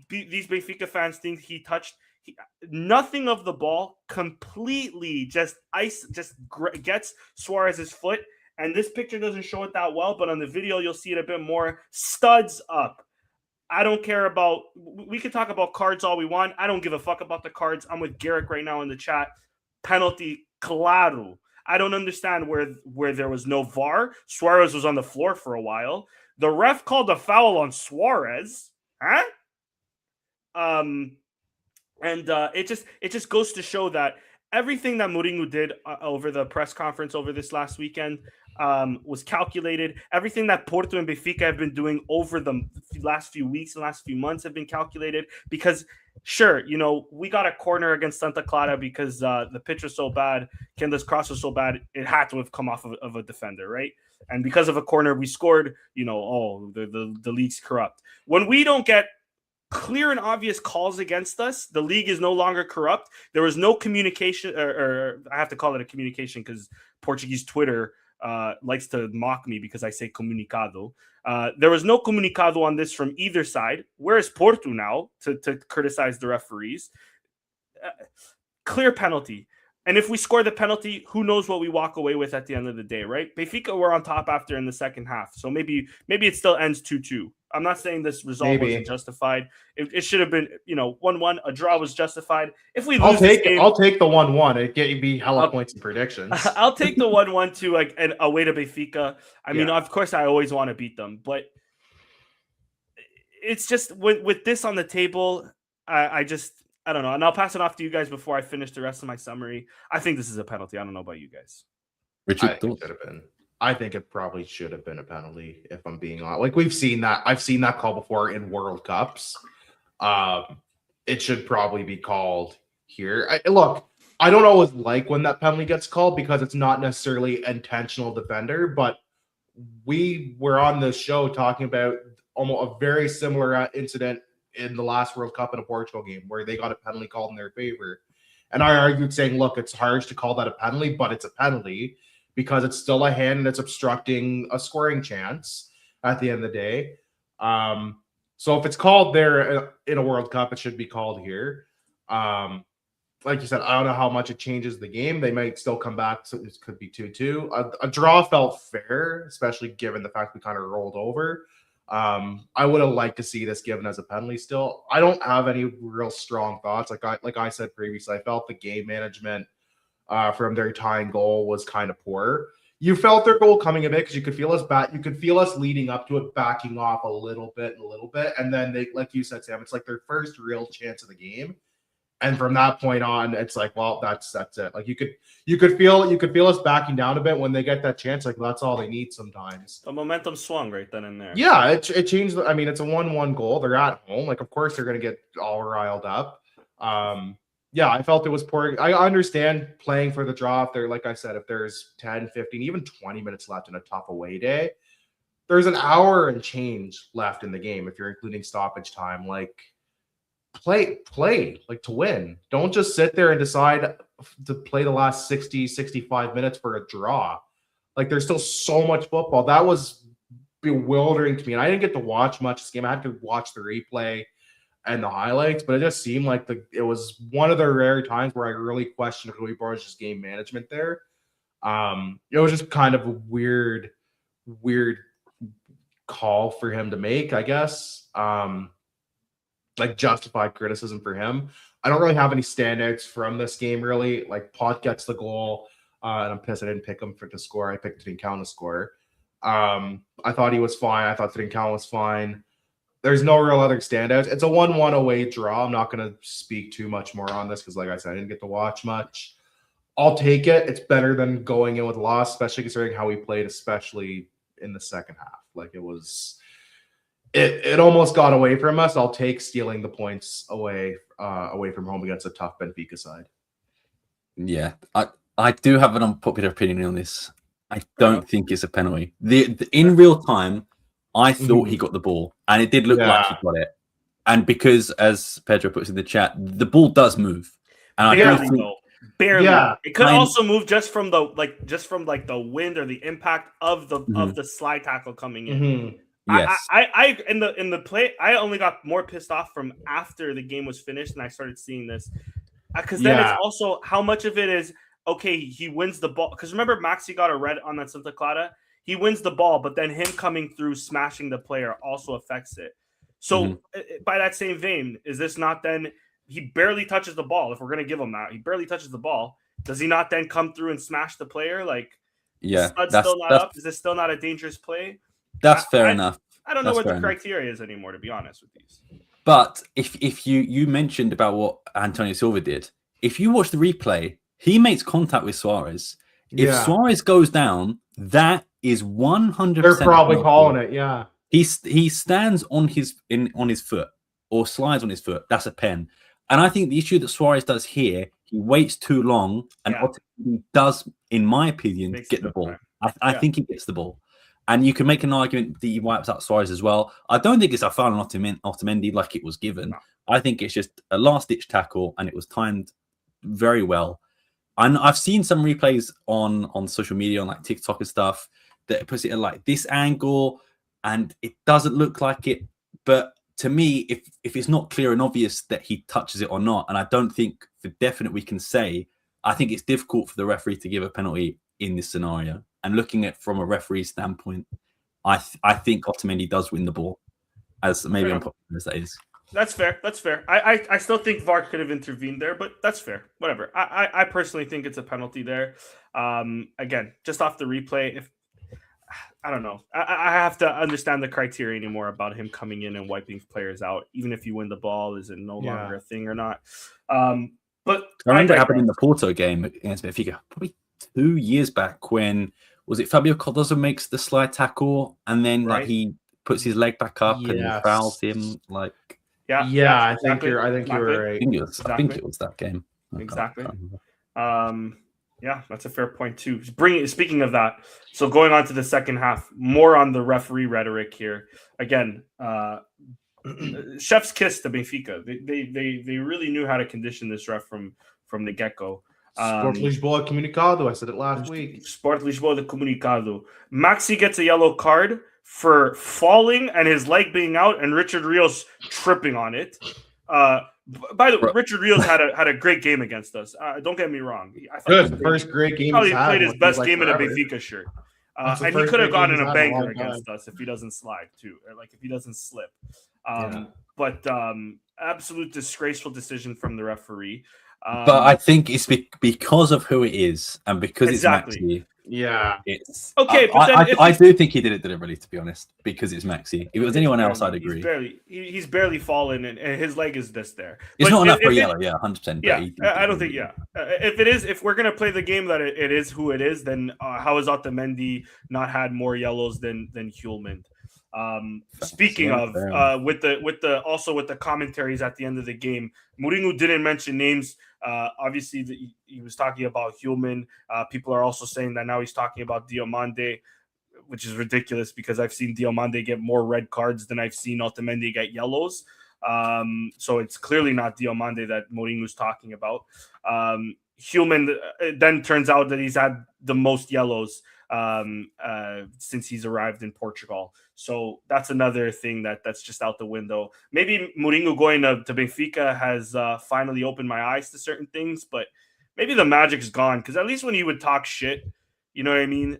these Benfica fans think he touched. Nothing of the ball, completely just gets Suarez's foot, and this picture doesn't show it that well, but on the video you'll see it a bit more. Studs up. I don't care about. We can talk about cards all we want. I don't give a fuck about the cards. I'm with Garrick right now in the chat. Penalty, claro. I don't understand where there was no VAR. Suarez was on the floor for a while. The ref called a foul on Suarez. huh? And it just goes to show that everything that Mourinho did over the press conference over this last weekend was calculated. Everything that Porto and Benfica have been doing over the last few weeks and last few months have been calculated. Because, sure, we got a corner against Santa Clara because the pitch was so bad, Kenda's cross was so bad, it had to have come off of a defender, right? And because of a corner, we scored. The league's corrupt. When we don't get clear and obvious calls against us, the league is no longer corrupt. There was no communication, or I have to call it a communication because Portuguese Twitter likes to mock me because I say comunicado. There was no comunicado on this from either side. Where is Porto now to criticize the referees? Clear penalty. And if we score the penalty, who knows what we walk away with at the end of the day, right? Benfica were on top after in the second half. So maybe it still ends 2-2. I'm not saying this result wasn't justified. It should have been, 1-1. A draw was justified. If we lose this game, I'll take the 1-1. It get me hella points in predictions. I'll take the 1-1 to an away to Benfica. I mean, of course, I always want to beat them, but it's just with this on the table, I don't know. And I'll pass it off to you guys before I finish the rest of my summary. I think this is a penalty. I don't know about you guys. Richard, I think it probably should have been a penalty, if I'm being honest. Like, we've seen that. I've seen that call before in World Cups. It should probably be called here. Look, I don't always like when that penalty gets called because it's not necessarily intentional defender, but we were on this show talking about almost a very similar incident in the last World Cup in a Portugal game where they got a penalty called in their favor. And I argued saying, look, it's harsh to call that a penalty, but it's a penalty because it's still a hand and it's obstructing a scoring chance at the end of the day. So if it's called there in a World Cup, it should be called here. Like you said, I don't know how much it changes the game. They might still come back. So it could be 2-2. A draw felt fair, especially given the fact we kind of rolled over. I would have liked to see this given as a penalty still. I don't have any real strong thoughts. Like I said previously, I felt the game management from their tying goal was kind of poor. You felt their goal coming a bit because you could feel us leading up to it, backing off a little bit, and then they, like you said, Sam, it's like their first real chance of the game. And from that point on, it's like, well, that's it. Like you could feel us backing down a bit when they get that chance. Like that's all they need sometimes. The momentum swung right then and there. Yeah, it changed. I mean, it's a 1-1 goal. They're at home. Like, of course, they're gonna get all riled up. Yeah, I felt it was poor. I understand playing for the draw. If they're, like I said, if there's 10, 15, even 20 minutes left in a tough away day, there's an hour and change left in the game if you're including stoppage time. Like, play like to win. Don't just sit there and decide to play the last 60, 65 minutes for a draw. Like, there's still so much football. That was bewildering to me. And I didn't get to watch much this game. I had to watch the replay and the highlights, but it just seemed like it was one of the rare times where I really questioned Rui Borges' game management there. It was just kind of a weird call for him to make, I guess. Like justified criticism for him. I don't really have any standouts from this game, really. Like, Pot gets the goal, and I'm pissed I didn't pick him to score. I picked Trincão to score. I thought he was fine. I thought Trincão was fine. There's no real other standouts. It's a 1-1 away draw. I'm not going to speak too much more on this because, like I said, I didn't get to watch much. I'll take it. It's better than going in with loss, especially considering how we played, especially in the second half. Like, it almost got away from us. I'll take stealing the points away from home against a tough Benfica side. Yeah, I do have an unpopular opinion on this. I don't think it's a penalty. In real time, I thought he got the ball, and it did look like he got it. And because, as Pedro puts in the chat, the ball does move, and barely. Yeah, it could also move just from the wind or the impact of the slide tackle coming in. Mm-hmm. Yes. I in the play, I only got more pissed off from after the game was finished and I started seeing this, because then it's also how much of it is okay. He wins the ball, because remember Maxi got a red on that Santa Clara. He wins the ball, but then him coming through smashing the player also affects it. So by that same vein, is this not then he barely touches the ball? If we're gonna give him that, he barely touches the ball. Does he not then come through and smash the player? Like, yeah, that's still not up. Is this still not a dangerous play? That's fair enough. I don't know That's what the fair enough. criteria is anymore, to be honest with these. But if you mentioned about what Antonio Silva did, if you watch the replay, he makes contact with Suarez. If Suarez goes down, that is 100%. They're probably calling it. Yeah. He stands on his foot or slides on his foot. That's a pen. And I think the issue that Suarez does here, he waits too long and he does, in my opinion, get the ball. I think he gets the ball. And you can make an argument that he wipes out Suarez as well. I don't think it's a foul on Otamendi like it was given. No. I think it's just a last-ditch tackle, and it was timed very well. And I've seen some replays on social media, on like TikTok and stuff, that puts it at like this angle, and it doesn't look like it. But to me, if it's not clear and obvious that he touches it or not, and I don't think for definite we can say, I think it's difficult for the referee to give a penalty in this scenario. And looking at from a referee standpoint, I think Otamendi does win the ball, as maybe unpopular as that is. That's fair. That's fair. I still think VAR could have intervened there, but that's fair. Whatever. I personally think it's a penalty there. Again, just off the replay, I don't know. I have to understand the criteria anymore about him coming in and wiping players out. Even if you win the ball, is it no longer a thing or not? But I remember it happened in the Porto game against Benfica, probably 2 years back, when was it Fabio Cardoso makes the slide tackle and then like he puts his leg back up and fouls him like. I think you're right. I think it was that game. Exactly. Yeah, that's a fair point too. Speaking of that, so going on to the second half, more on the referee rhetoric here. Again, chef's kiss to Benfica. They really knew how to condition this ref from the get-go. Sport Lisboa comunicado. I said it last week. Sport Lisboa the comunicado. Maxi gets a yellow card for falling and his leg being out, and Richard Rios tripping on it. By the way, Richard Rios had a great game against us. Don't get me wrong. I thought first great game. Probably played his best game in a Benfica shirt. And he could have gotten a banger against us if he doesn't slide too, or like if he doesn't slip. But absolute disgraceful decision from the referee. But I think it's because of who it is and because it's Maxi. Yeah, it's okay. But I do think he did it deliberately, to be honest, because it's Maxi. If it was anyone else, I'd agree. He's barely fallen, and his leg is this there. It's not enough for yellow, 100%. Yeah, I don't think. If we're gonna play the game that it is who it is, then how has Otamendi not had more yellows than Hjulmand? Speaking of, with the commentaries at the end of the game, Mourinho didn't mention names. Obviously, he was talking about Hjulmand. People are also saying that now he's talking about Diomande, which is ridiculous because I've seen Diomande get more red cards than I've seen Otamendi get yellows. So it's clearly not Diomande that Mourinho's talking about. Hjulmand then turns out that he's had the most yellows since he's arrived in Portugal. So that's another thing that's just out the window. Maybe Mourinho going to Benfica has finally opened my eyes to certain things, but maybe the magic's gone, because at least when he would talk shit, you know what I mean?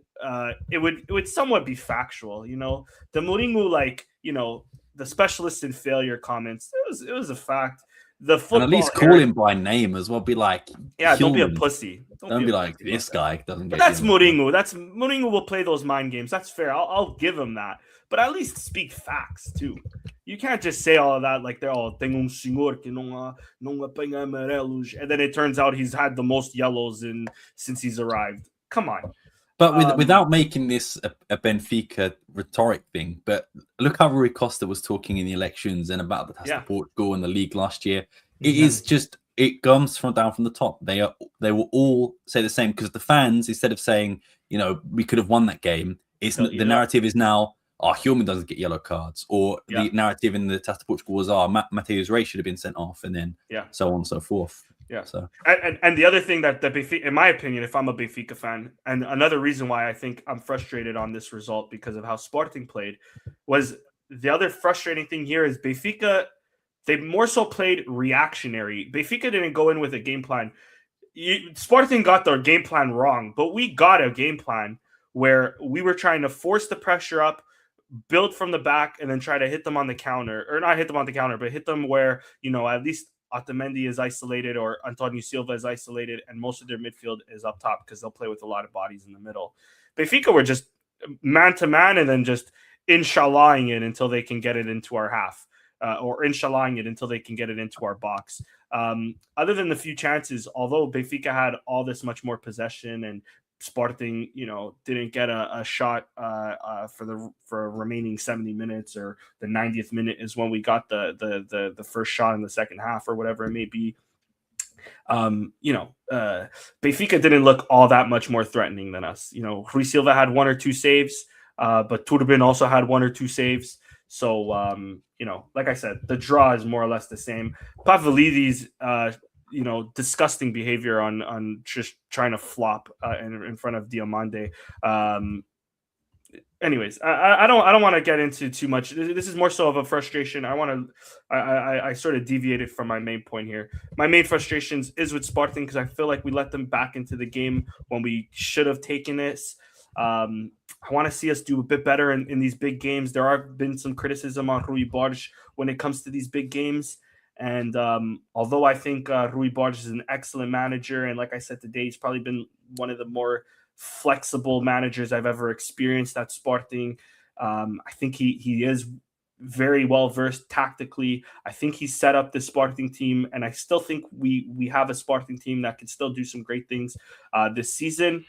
It would somewhat be factual, you know. The Mourinho, like, you know, the specialist in failure comments, it was a fact. The football, and at least call him by name as well. Be like, don't be a pussy. Don't be like, this guy doesn't get. But that's Mourinho. Mourinho will play those mind games. That's fair. I'll give him that. But at least speak facts too. You can't just say all of that like they're all tenho senhor que não apanha amarelos, and then it turns out he's had the most yellows since he's arrived. Come on. But without making this a Benfica rhetoric thing, but look how Rui Costa was talking in the elections and about the Taça de Portugal and the league last year. It is just, it comes down from the top. They will all say the same, because the fans, instead of saying, you know, we could have won that game, the narrative is now, Hjulmand doesn't get yellow cards, or the narrative in the Taça de Portugal was, Mateus Reis should have been sent off, and then so on and so forth. Yeah. So and the other thing that Benfica, in my opinion, if I'm a Benfica fan, and another reason why I think I'm frustrated on this result because of how Sporting played, was the other frustrating thing here is Benfica, they more so played reactionary. Benfica didn't go in with a game plan. Sporting got their game plan wrong, but we got a game plan where we were trying to force the pressure up, build from the back, and then try to hit them on the counter, or not hit them on the counter, but hit them where, you know, at least Otamendi is isolated or Antonio Silva is isolated, and most of their midfield is up top because they'll play with a lot of bodies in the middle. Benfica were just man to man, and then just inshallahing it until they can get it into our half, or inshallahing it until they can get it into our box. Other than the few chances, although Benfica had all this much more possession and Sporting, didn't get a shot for remaining 70 minutes, or the 90th minute is when we got the first shot in the second half, or whatever it may be. Benfica didn't look all that much more threatening than us. Rui Silva had 1 or 2 saves, but Turbin also had 1 or 2 saves. So, like I said, the draw is more or less the same. Pavlidis, disgusting behavior on just trying to flop in front of Diomande. Anyways, I don't want to get into too much. This is more so of a frustration. I sort of deviated from my main point here. My main frustrations is with Sporting, because I feel like we let them back into the game when we should have taken this. I want to see us do a bit better in these big games. There have been some criticism on Rui Borges when it comes to these big games. And although I think Rui Borges is an excellent manager, and like I said today, he's probably been one of the more flexible managers I've ever experienced at Sporting. I think he is very well versed tactically. I think he set up the Sporting team, and I still think we have a Sporting team that can still do some great things this season.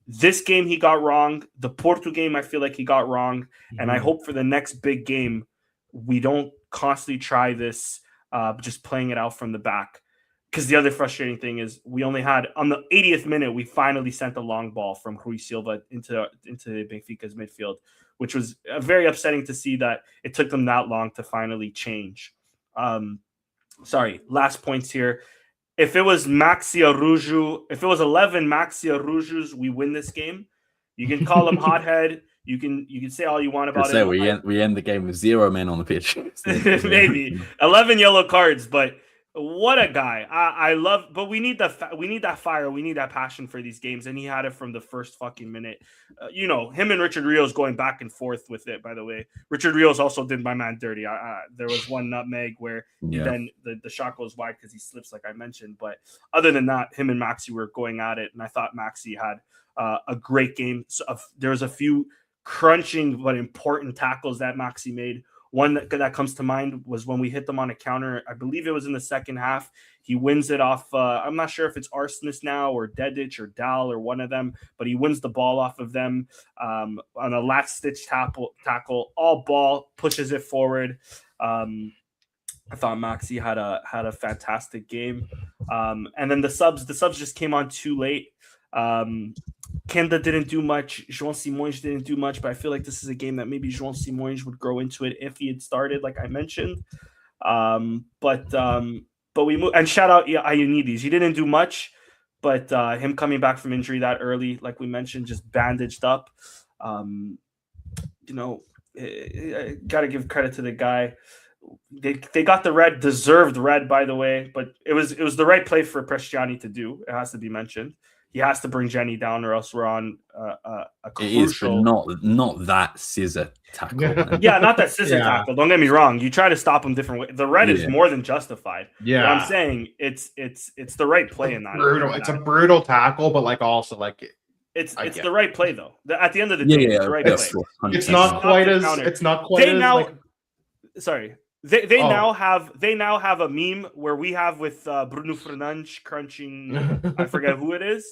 This game he got wrong. The Porto game I feel like he got wrong, and I hope for the next big game we don't constantly try this just playing it out from the back. Because the other frustrating thing is we only had, on the 80th minute, we finally sent a long ball from Rui Silva into Benfica's midfield, which was very upsetting to see that it took them that long to finally change. Last points here. If it was Maxi Arujo, if it was 11 Maxi Arujos, we win this game. You can call him hothead. You can say all you want about it. We end the game with 0 men on the pitch. Maybe 11 yellow cards, but what a guy! I love, but we need that fire, we need that passion for these games, and he had it from the first fucking minute. Him and Richard Rios going back and forth with it. By the way, Richard Rios also did my man dirty. There was one nutmeg where then the shot goes wide because he slips, like I mentioned. But other than that, him and Maxi were going at it, and I thought Maxi had a great game. So there was a few crunching but important tackles that Maxi made. One that comes to mind was when we hit them on a counter. I believe it was in the second half. He wins it off. I'm not sure if it's Arsenis now or Dedic or Dal or one of them, but he wins the ball off of them on a last-ditch tackle. All ball, pushes it forward. I thought Maxi had a fantastic game. And then the subs just came on too late. Kenda didn't do much. João Simões didn't do much, but I feel like this is a game that maybe João Simões would grow into it if he had started, like I mentioned. But we moved, and shout out Ioannidis. He didn't do much, but him coming back from injury that early, like we mentioned, just bandaged up. I gotta give credit to the guy. They got the red, deserved red, by the way, but it was the right play for Prestiani to do. It has to be mentioned. He has to bring Jenny down, or else we're on a crucial. It is, but not that scissor tackle. Yeah, not that scissor tackle. Don't get me wrong. You try to stop him different ways. The red is more than justified. Yeah, but I'm saying it's the right play in that. Brutal. It's a brutal tackle, but it's the right play though. At the end of the day, it's the right play. It's not quite as. It's not quite as. Sorry. They now have a meme where we have with Bruno Fernandes crunching. I forget who it is.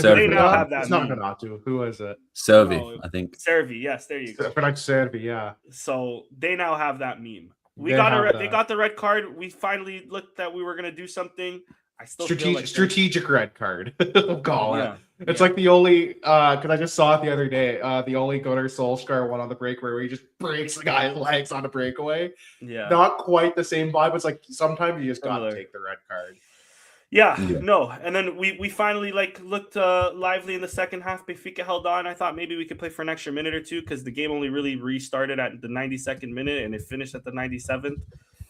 They now have that. It's not Renato. Who is it? Servi, I think. Servi, yes, there you go. Fernandes Servi, yeah. So they now have that meme. They got the red card. We finally looked that we were gonna do something. I still feel like strategic red card. Call it. It's like the only because I just saw it the other day. The only Gunnar Solskjaer one on the break where he just breaks the guy's legs on a breakaway. Yeah, not quite the same vibe. It's like sometimes you just gotta take the red card. Yeah, no, and then we finally looked lively in the second half. Benfica held on. I thought maybe we could play for an extra minute or two because the game only really restarted at the 92nd minute and it finished at the 97th.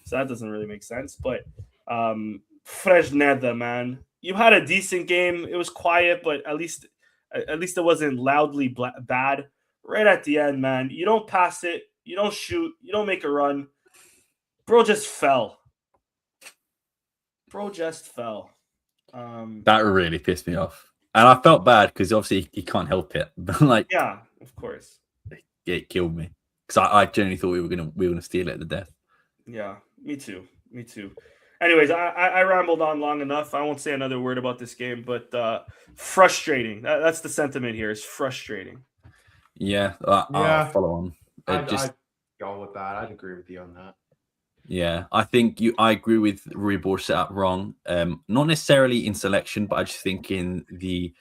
So that doesn't really make sense. But Fresneda, man, you had a decent game. It was quiet, but at least it wasn't loudly bad. Right at the end, man, you don't pass it, you don't shoot, you don't make a run. Bro just fell. That really pissed me off, and I felt bad because obviously he can't help it. But yeah, of course, it killed me because I genuinely thought we were gonna steal it to death. Yeah, me too. Anyways, I rambled on long enough. I won't say another word about this game, but frustrating. That's the sentiment here. It's frustrating. Yeah, I'll follow on. I'd go with that. I'd agree with you on that. Yeah, I think I agree with Rubor set up wrong. Not necessarily in selection, but I just think in the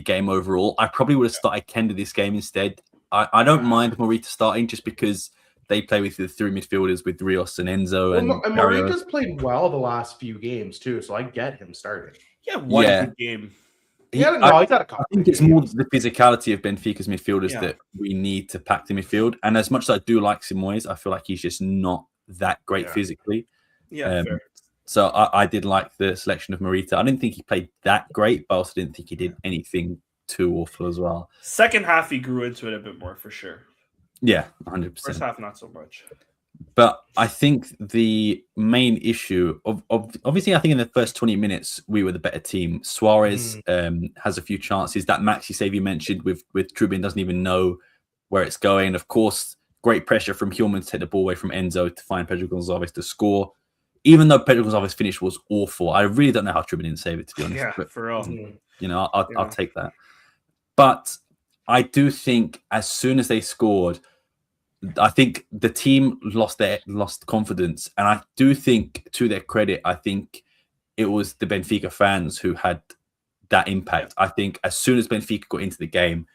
game overall. I probably would have started Kenda this game instead. I don't mind Morita starting just because they play with the three midfielders with Rios and Enzo. And Morita's played well the last few games too, so I get him starting. Yeah, one good game. He's had a couple. I think it's more the physicality of Benfica's midfielders that we need to pack the midfield. And as much as I do like Simoes, I feel like he's just not that great physically. Yeah, fair. So I did like the selection of Morita. I didn't think he played that great, but I also didn't think he did anything too awful as well. Second half, he grew into it a bit more for sure. Yeah, 100%. First half, not so much. But I think the main issue of obviously, I think in the first 20 minutes, we were the better team. Suarez has a few chances. That Maxi save you mentioned with Trubin doesn't even know where it's going. Of course, great pressure from Hillman to take the ball away from Enzo to find Pedro Gonçalves to score. Even though Pedro Gonçalves' finish was awful, I really don't know how Trubin didn't save it, to be honest. Yeah, but, for real. You know, I'll take that. But I do think as soon as they scored, I think the team lost confidence. And I do think, to their credit, I think it was the Benfica fans who had that impact. I think as soon as Benfica got into the game,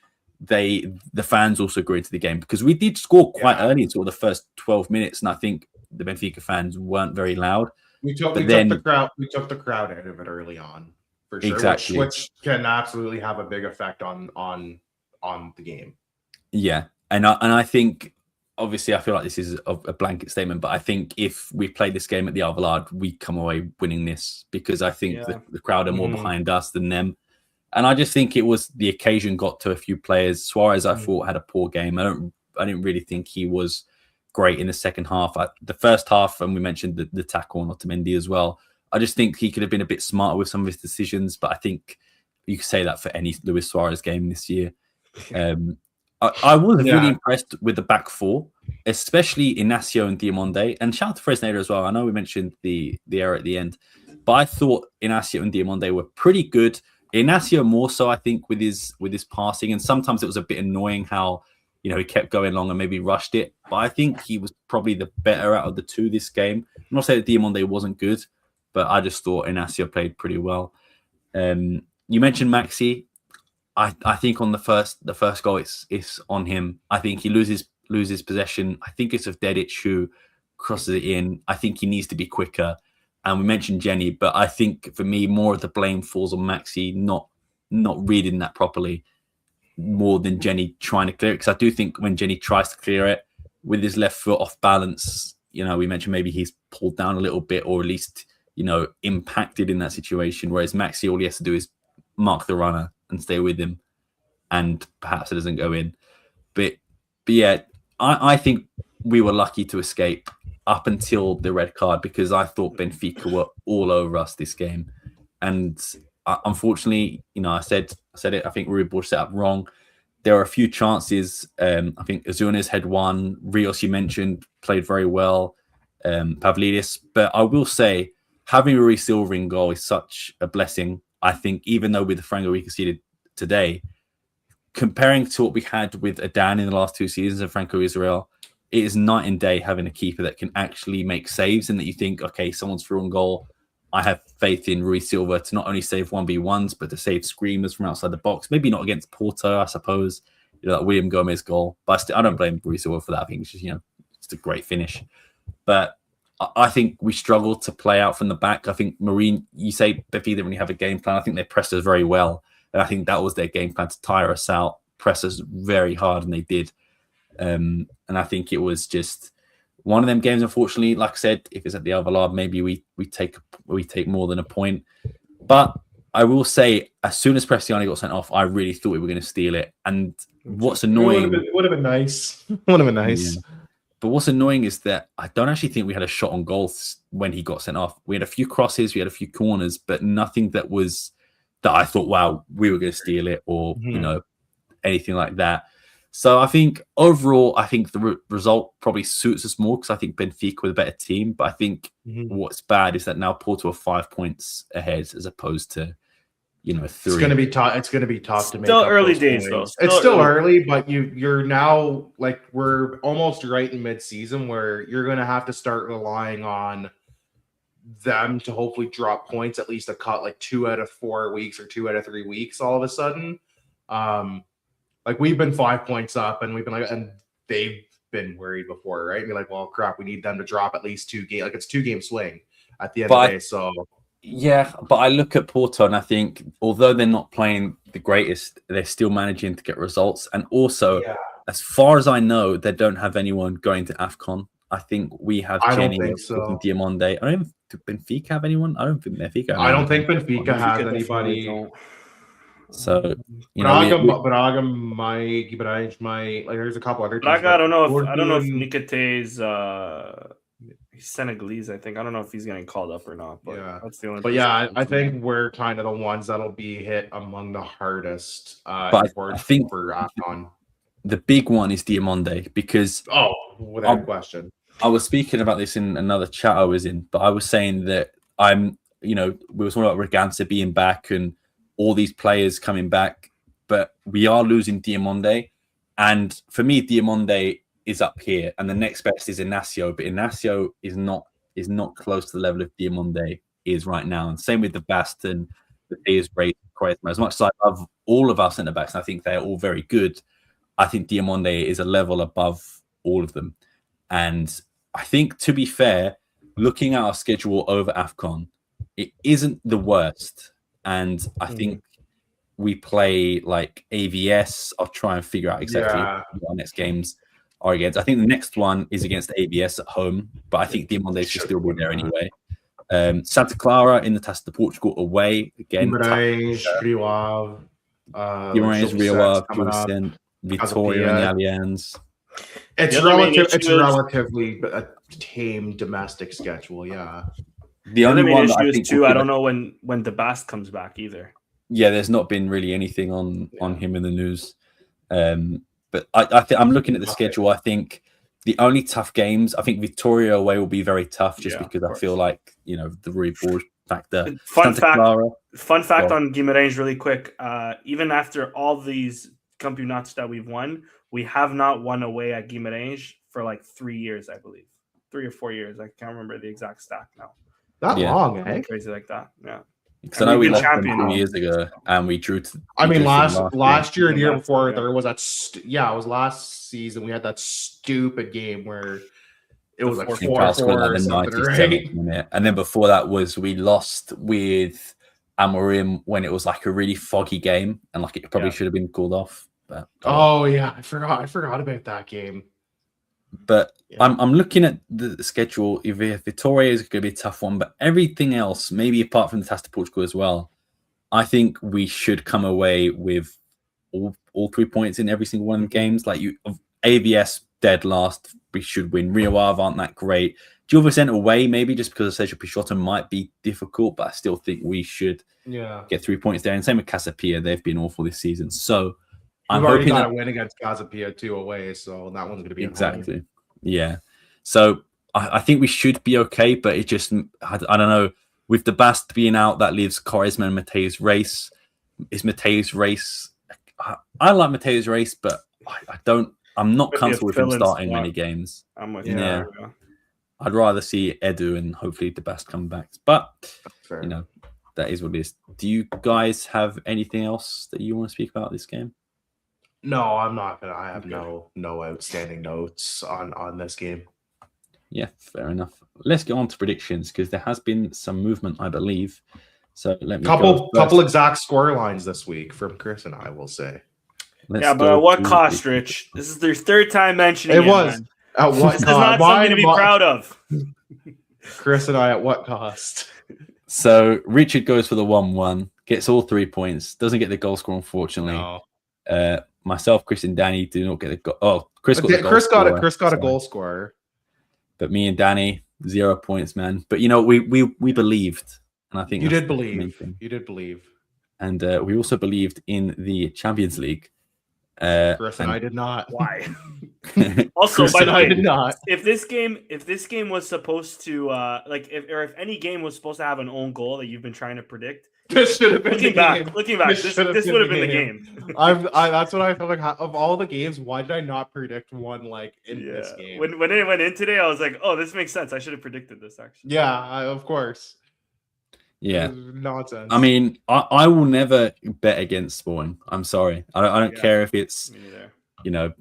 the fans also grew into the game because we did score quite early in sort of the first 12 minutes. And I think the Benfica fans weren't very loud. We took the crowd out of it early on, for sure. Exactly. Which can absolutely have a big effect on the game. Yeah. And I think, obviously, I feel like this is a blanket statement, but I think if we played this game at the Alvalade, we come away winning this because I think the crowd are more behind us than them. And I just think it was the occasion got to a few players. Suarez, I thought, had a poor game. I didn't really think he was great in the second half. The first half, and we mentioned the tackle on Otamendi as well, I just think he could have been a bit smarter with some of his decisions, but I think you could say that for any Luis Suarez game this year. I was really impressed with the back four, especially Inacio and Diamonde, and shout out to Fresneda as well. I know we mentioned the error at the end, but I thought Inacio and Diamonde were pretty good. Inacio more so, I think, with his passing, and sometimes it was a bit annoying how he kept going long and maybe rushed it. But I think he was probably the better out of the two this game. I'm not saying that Diamonde wasn't good, but I just thought Inacio played pretty well. You mentioned Maxi. I think on the first goal, it's on him. I think he loses possession. I think it's of Dedic who crosses it in. I think he needs to be quicker. And we mentioned Jenny, but I think for me, more of the blame falls on Maxi not reading that properly, more than Jenny trying to clear it. Because I do think when Jenny tries to clear it with his left foot off balance, we mentioned maybe he's pulled down a little bit, or at least impacted in that situation. Whereas Maxi, all he has to do is mark the runner and stay with him, and perhaps it doesn't go in. But yeah, I think we were lucky to escape up until the red card, because I thought Benfica were all over us this game. And unfortunately, I said it, I think Rubor set up wrong. There are a few chances. I think Azunas had one. Rios, you mentioned, played very well. Pavlidis. But I will say, having Rui Silva in goal is such a blessing. I think even though with the Franco we conceded today, comparing to what we had with Adan in the last two seasons of Franco Israel, it is night and day having a keeper that can actually make saves, and that you think, okay, someone's through on goal. I have faith in Rui Silva to not only save 1v1s, but to save screamers from outside the box. Maybe not against Porto, I suppose, like William Gomez goal. But I don't blame Rui Silva for that. I think it's just, it's a great finish. But I think we struggled to play out from the back. I think Marine, you say Benfica didn't really have a game plan. I think they pressed us very well. And I think that was their game plan, to tire us out, press us very hard, and they did. And I think it was just one of them games, unfortunately. Like I said, if it's at the Alvalade, maybe we take more than a point. But I will say, as soon as Prestiani got sent off, I really thought we were going to steal it. And what's annoying... It would have been nice. Would have been nice. Yeah. But what's annoying is that I don't actually think we had a shot on goal when he got sent off. We had a few crosses, we had a few corners, but nothing that I thought, wow, we were going to steal it, or anything like that. So I think overall, I think the result probably suits us more because I think Benfica were the better team. But I think what's bad is that now Porto are 5 points ahead as opposed to, 3. It's going to be tough. It's going to be tough to make. Still up early those days points. though. It's still early, but you're now like we're almost right in mid-season where you're going to have to start relying on them to hopefully drop points at least a cut like 2 out of 4 weeks or 2 out of 3 weeks all of a sudden. Like we've been 5 points up and we've been like, and they've been worried before, right? Be like, well, crap, we need them to drop at least 2 games. Like it's 2-game swing at the end of the day. So yeah, but I look at Porto and I think although they're not playing the greatest, they're still managing to get results. And also, as far as I know, they don't have anyone going to AFCON. I think we have Jenny and Diamonde. I don't even think Benfica have anyone. I don't think Benfica. I don't think Benfica has anybody. So Braga might like there's a couple other teams. Braga, I don't know if Nikate's he's Senegalese, I think. I don't know if he's getting called up or not, but that's the only. But I think we're kind of the ones that'll be hit among the hardest. But I think for AFCON, the big one is Diamonde because without question. I was speaking about this in another chat I was in, but I was saying that we were talking about Reganza being back and all these players coming back, but we are losing Diamonde. And for me, Diamonde is up here, and the next best is Inacio, but Inacio is not close to the level of Diamonde is right now. And same with the Baston, the Diaz Ray, Quaresma. As much as I love all of our centre backs, and I think they're all very good, I think Diamonde is a level above all of them. And I think, to be fair, looking at our schedule over AFCON, it isn't the worst. And I think we play like AVS. I'll try and figure out exactly what our next games are against. I think the next one is against AVS at home, but I think Diamonde should still be there anyway. Santa Clara in the Taça de Portugal away again. Guimarães, Rio Ave, Vitória in the Allianz. It's relatively a tame domestic schedule, The only one issue is too. I don't know when the Bast comes back either. Yeah, there's not been really anything on him in the news. But I'm looking at the schedule. I think the only tough games, I think Vitória away will be very tough, just because I feel like the reward factor. Fun fact on Guimarães, really quick. Even after all these campeonatos that we've won, we have not won away at Guimarães for like 3 years, I believe, 3 or 4 years. I can't remember the exact stat now. That long, eh? Crazy like that, yeah. Because I know we lost them 2 years ago, and we drew. Last year and the year before, there was that. It was last season. We had that stupid game where it was like 4-4 or something, right? And then before that was we lost with Amorim when it was like a really foggy game, and like it probably should have been called off. But I forgot about that game. But I'm looking at the schedule. Vitória is going to be a tough one, but everything else, maybe apart from the Taça de Portugal as well, I think we should come away with all 3 points in every single one of the games. Like AVS dead last, we should win. Rio Ave aren't that great. Gil Vicente away, maybe just because of Sergio Peixoto might be difficult, but I still think we should get 3 points there. And same with Casapia, they've been awful this season. So I'm already got a win against Casapia 2 away, so that one's going to be exactly home. Yeah. So I think we should be okay, but it just I don't know. With the Bast being out, that leaves Quaresma and Mateus Reis. Is Mateus Reis? I like Mateus Reis, but I'm not comfortable with him starting many games. I'm with you. I'd rather see Edu and hopefully the Bast come back. But that is what it is. Do you guys have anything else that you want to speak about this game? No, I'm not gonna. I have no outstanding notes on this game. Yeah, fair enough. Let's get on to predictions because there has been some movement, I believe. So let me couple exact score lines this week from Chris and I will say. But at what cost, Rich? This is their third time mentioning it. Was at what this is not something to be proud of. Chris and I, at what cost? So Richard goes for the 1-1, gets all 3 points, doesn't get the goal score, unfortunately. No. Myself, Chris, and Danny do not get the goal. Oh, Chris got a goal scorer. But me and Danny, 0 points, man. But we believed, and I think you did believe. You did believe, and we also believed in the Champions League. Chris and I did not. Why? Also, Chris by and the I way, did not. if this game was supposed to if any game was supposed to have an own goal that you've been trying to predict, This should have been looking the back, game. this would have been the game. That's what I felt like. Of all the games, why did I not predict one like in this game? When it went in today, I was like, oh, this makes sense. I should have predicted this actually. Yeah, of course. Yeah, nonsense. I mean, I will never bet against Sporting. I'm sorry. I don't care if it's you know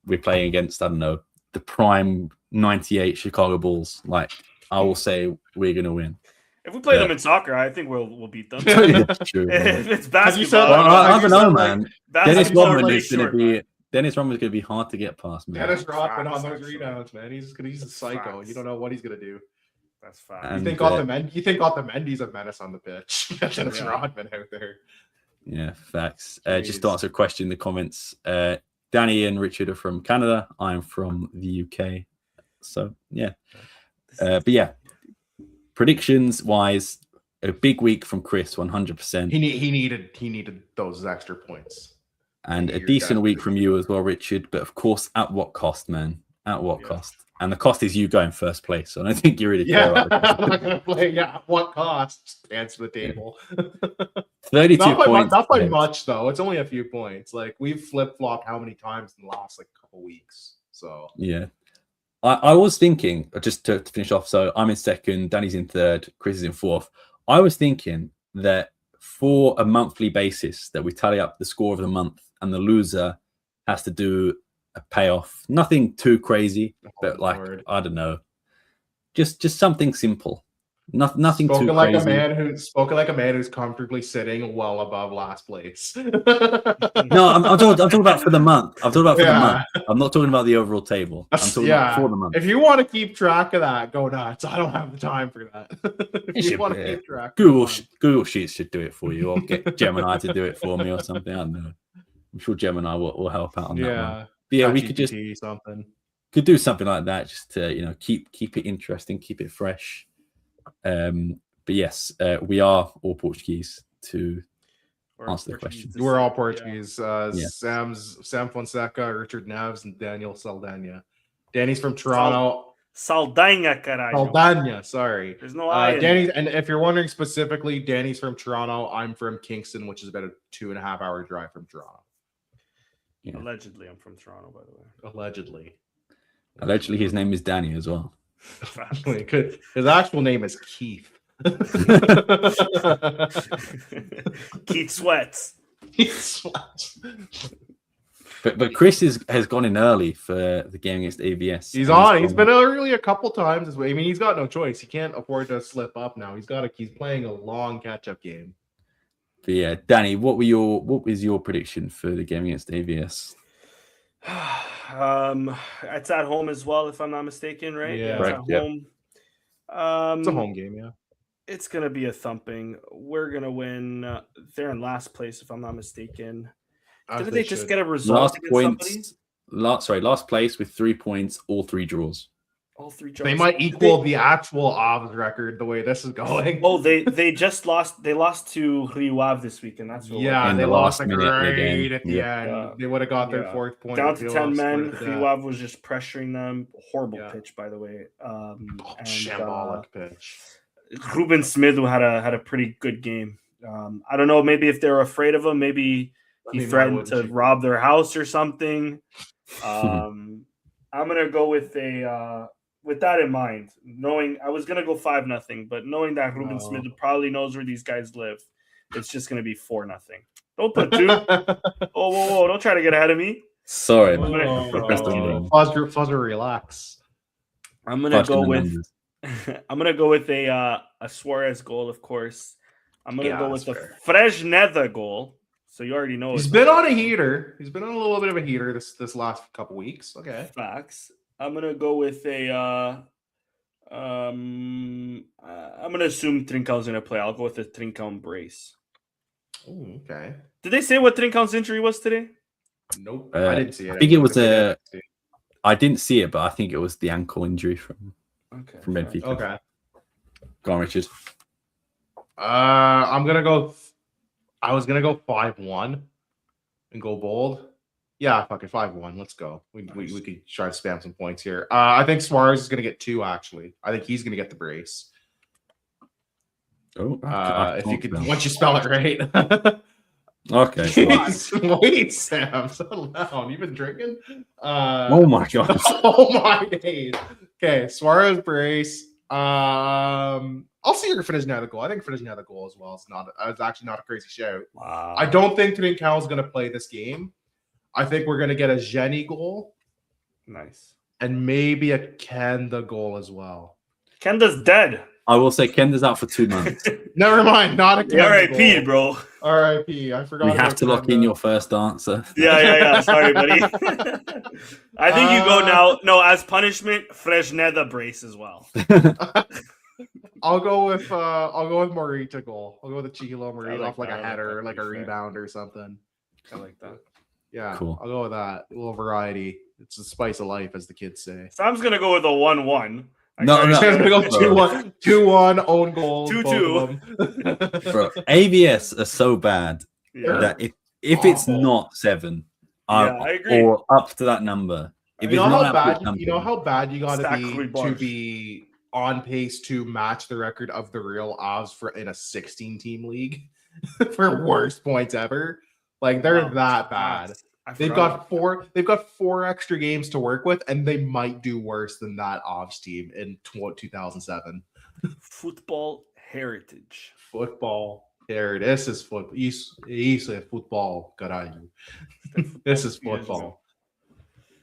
we're playing against, I don't know, the prime 98 Chicago Bulls. Like, I will say we're gonna win. If we play them in soccer, I think we'll beat them. It's true. If it's basketball, I don't know, man. Dennis Rodman is going to be hard to get past, man. Dennis Rodman on those rebounds, man. He's a psycho. You don't know what he's gonna do. That's fine. You think Otamendi's a menace on the pitch? Dennis Rodman out there. Yeah, facts. Just to answer a question in the comments. Danny and Richard are from Canada. I'm from the UK. So yeah. But yeah. Predictions wise, a big week from Chris, 100%. He needed those extra points. And a decent week from you as well, Richard. But of course, at what cost, man? At what cost? And the cost is you going first place. So I don't think you really care about the cost. I'm not gonna play. Yeah, what cost? Answer the table. 32 points. Not by much though. It's only a few points. Like, we've flip flopped how many times in the last couple weeks. So yeah. I was thinking, just to finish off, so I'm in second, Danny's in third, Chris is in fourth. I was thinking that for a monthly basis, that we tally up the score of the month and the loser has to do a payoff. Nothing too crazy, but I don't know. Just something simple. Nothing too crazy. Spoken like a man who's comfortably sitting well above last place. No, I'm talking about for the month. I'm talking about for the month. I'm not talking about the overall table. I'm talking about for the month. If you want to keep track of that, go nuts. I don't have the time for that. If you want to keep track, Google Sheets should do it for you, or get Gemini to do it for me, or something. I don't know. I'm sure Gemini will help out on that one. But yeah, we could just could do something like that, just to keep it interesting, keep it fresh. But yes, we are all Portuguese to answer the question. We're all Portuguese. Sam Fonseca, Richard Neves, and Daniel Saldana. Danny's from Toronto. Saldana, caralho. Saldana, sorry. There's no I. Danny, and if you're wondering specifically, Danny's from Toronto. I'm from Kingston, which is about a 2.5-hour drive from Toronto. Yeah. Allegedly, I'm from Toronto, by the way. Allegedly, his name is Danny as well. His actual name is Keith. Keith Sweats. But Chris has gone in early for the game against AVS. He's been early a couple times this way. I mean, he's got no choice. He can't afford to slip up now. He's playing a long catch-up game. But yeah, Danny, what was your prediction for the game against AVS? It's at home as well, if I'm not mistaken, right? Yeah, it's at home. It's a home game, yeah. It's gonna be a thumping. We're gonna win. They're in last place, if I'm not mistaken. Didn't they just get a result Last place with 3 points, all 3 draws. All 3 draws. They might equal the actual Avs record the way this is going. Oh, they just lost. They lost to Rio Ave this week, and that's they lost at the end. Yeah. They would have got their 4th point. Down to 10 men. Rio Ave was just pressuring them. Horrible pitch, by the way. Shambolic pitch. Ruben Smith had a pretty good game. I don't know. Maybe if they're afraid of him, maybe he threatened to rob their house or something. I'm gonna go with that in mind, knowing I was gonna go 5-0, but knowing that Ruben Smith probably knows where these guys live, it's just gonna be 4-0. Don't put 2. Whoa! Don't try to get ahead of me. Sorry, Fuzzer, relax. I'm gonna go with a Suarez goal, of course. I'm gonna go with the Fresneda goal. So you already know he's been on a heater. He's been on a little bit of a heater this last couple weeks. Okay, facts. I'm gonna go with a. I'm gonna assume Trincão's gonna play. I'll go with the Trincão brace. Oh, okay. Did they say what Trincão's injury was today? Nope, I didn't see it. I think it was I didn't see it, but I think it was the ankle injury from Benfica. Okay. Go on, Richard. I'm gonna go. I was gonna go 5-1 and go bold. Yeah, fuck it, 5-1. Let's go. We could try to spam some points here. I think Suarez is going to get 2, actually. I think he's going to get the brace. Oh, if you could, once you spell it right. Okay. Wait, Sam, settle down. You've been drinking? Oh my god. Oh my days. Okay, Suarez brace. I'll see her finish another goal. I think finishing another goal as well. It's actually not a crazy shout. Wow. I don't think Trincao is going to play this game. I think we're going to get a Jenny goal. Nice. And maybe a Kenda goal as well. Kenda's dead. I will say Kenda's out for 2 months. Never mind, not a Kenda R.I.P., goal. bro. R.I.P. I forgot. We have to lock in your first answer. Yeah. Sorry, buddy. I think you go now. No, as punishment, Fresneda brace as well. I'll go with Morita goal. I'll go with a Chilo Morita like off like that. a I like header, that, like to a be fair. rebound or something. I like that. Yeah, Cool. I'll go with that. A little variety. It's the spice of life, as the kids say. Sam's gonna go with a 1-1. No, I'm gonna go 2-1, 2-1 own goals. 2-2. Bro, AVS are so bad Yeah. that if it's not 7, I agree. or up to that number, if You it's know not how an bad absolute number, you know how bad you gotta Stack be Rui to Borges. be on pace to match the record of the real Avs for in a 16-team league for worst points ever. Like they're that bad. They've got 4 extra games to work with, and they might do worse than that Avs team in 2007. Football heritage. Football. There, this is football. Isso é football, caralho. This is football.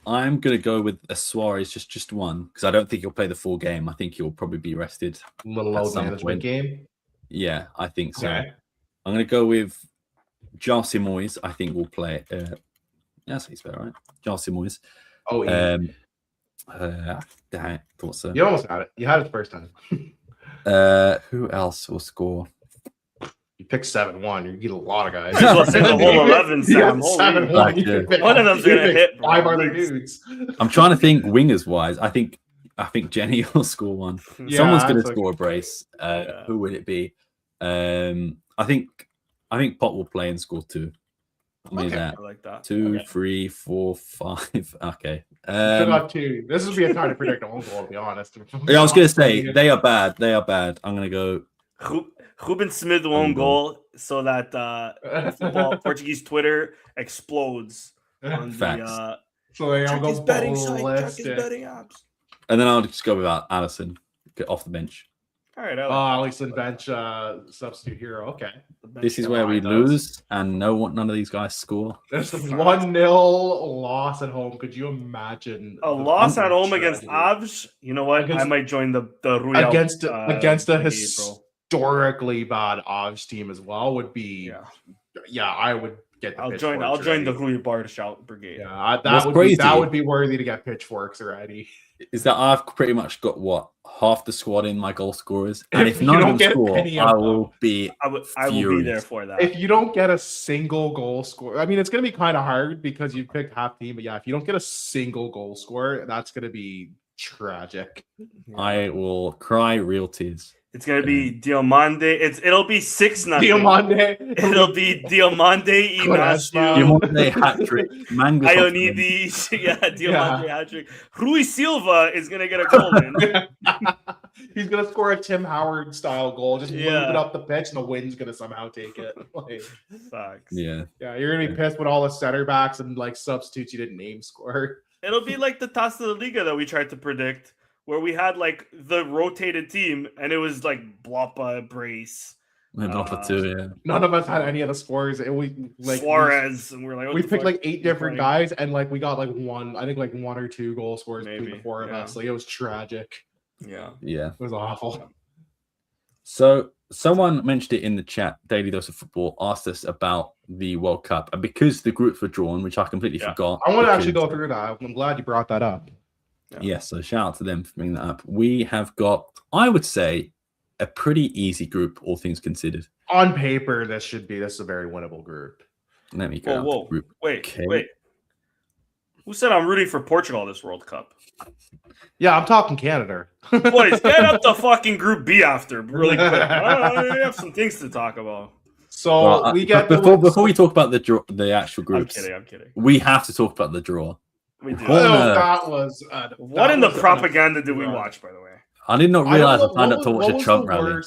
I'm gonna go with a Suarez, just one, because I don't think he'll play the full game. I think he'll probably be rested. Little At load some management point. game. Yeah, I think so. Okay. I'm gonna go with Jar Simoes. I think we'll play. That's he's better, right? Jar Simoes. Oh, What's you almost had it. You had it the first time. who else will score? You picked 7-1. You get a lot of guys. Might as well say the whole 11, You got Sam. Holy. 7-1. You Yeah. can pick- One of them's you gonna pick hit, bro. 5 other dudes. I'm trying to think wingers wise. I think Jenny will score one. Yeah, Someone's going to that's okay. score a brace. Yeah. Who would it be? I think Pot will play and score 2. Maybe Okay. that. I like that. 2, Okay. 3, 4, 5. Okay. Should have 2. This would be a time to predict a own goal, to be honest. Yeah, I was going to say they are bad. They are bad. I'm going to go. Ruben Smith won goal so that football Portuguese Twitter explodes on the Facts. So they all check go his betting full site, check list. his betting apps. And then I'll just go without Allison. Get off the bench. All right. At least in bench substitute hero. Okay. This is where we lose, and none of these guys score. There's a 1-0 loss at home. Could you imagine A loss at home tragedy? against Avs. You know what? Against- I might join the Royal against a brigade, historically bad Avs team as well would be. bro. Yeah, I would get. The I'll join the Rui Bartosz brigade. Yeah, What's that crazy- would be worthy to get pitchforks already. Is that I've pretty much got half the squad in my goal scorers, and If if you none don't of them get score, any of I them. will be. I will be Furious. there for that. If you don't get a single goal score, I mean, it's going to be kind of hard because you picked half team. But yeah, if you don't get a single goal score, that's going to be tragic. I will cry real tears. It's gonna be Diomande. It'll be 6-0. Diamande. It'll be Diomande, Ignacio, Diamante hat trick. Mangus off the bench. Ioannidis. Yeah, Diomande hat trick. Rui Silva is gonna get a goal in. He's gonna score a Tim Howard style goal, just move Yeah. it up the pitch, and the wind's gonna somehow take it. Like, Facts. Yeah. yeah, you're gonna be pissed when all the center backs and like substitutes you didn't name score. It'll be like the Taça da Liga that we tried to predict, where we had like the rotated team, and it was like Bloppa, Brace, Maybe off for 2, yeah. None of us had any of the scores. And we like Suarez, and we're like, what we the picked fuck? like 8 different guys, and like we got like one, I think like 1 or 2 goal scores between Maybe, the 4 of yeah. us. Like it was tragic. Yeah. Yeah. It was awful. So someone mentioned it in the chat. Daily Dose of Football asked us about the World Cup, and because the groups were drawn, which I completely Yeah. forgot. I want to actually because- go through that. I'm glad you brought that up. Yes, so shout out to them for bringing that up. We have got, I would say, a pretty easy group, all things considered. On paper, this is a very winnable group. Let me go. Whoa. out the group. Wait, Okay. wait. Who said I'm rooting for Portugal this World Cup? Yeah, I'm talking Canada. Boys, get up to fucking Group B after really quick. I have some things to talk about. So we get before we talk about the actual groups. I'm kidding. We have to talk about the draw. We do. That was what in the propaganda did we watch, by the way? I did not realize I signed up to watch a Trump rally.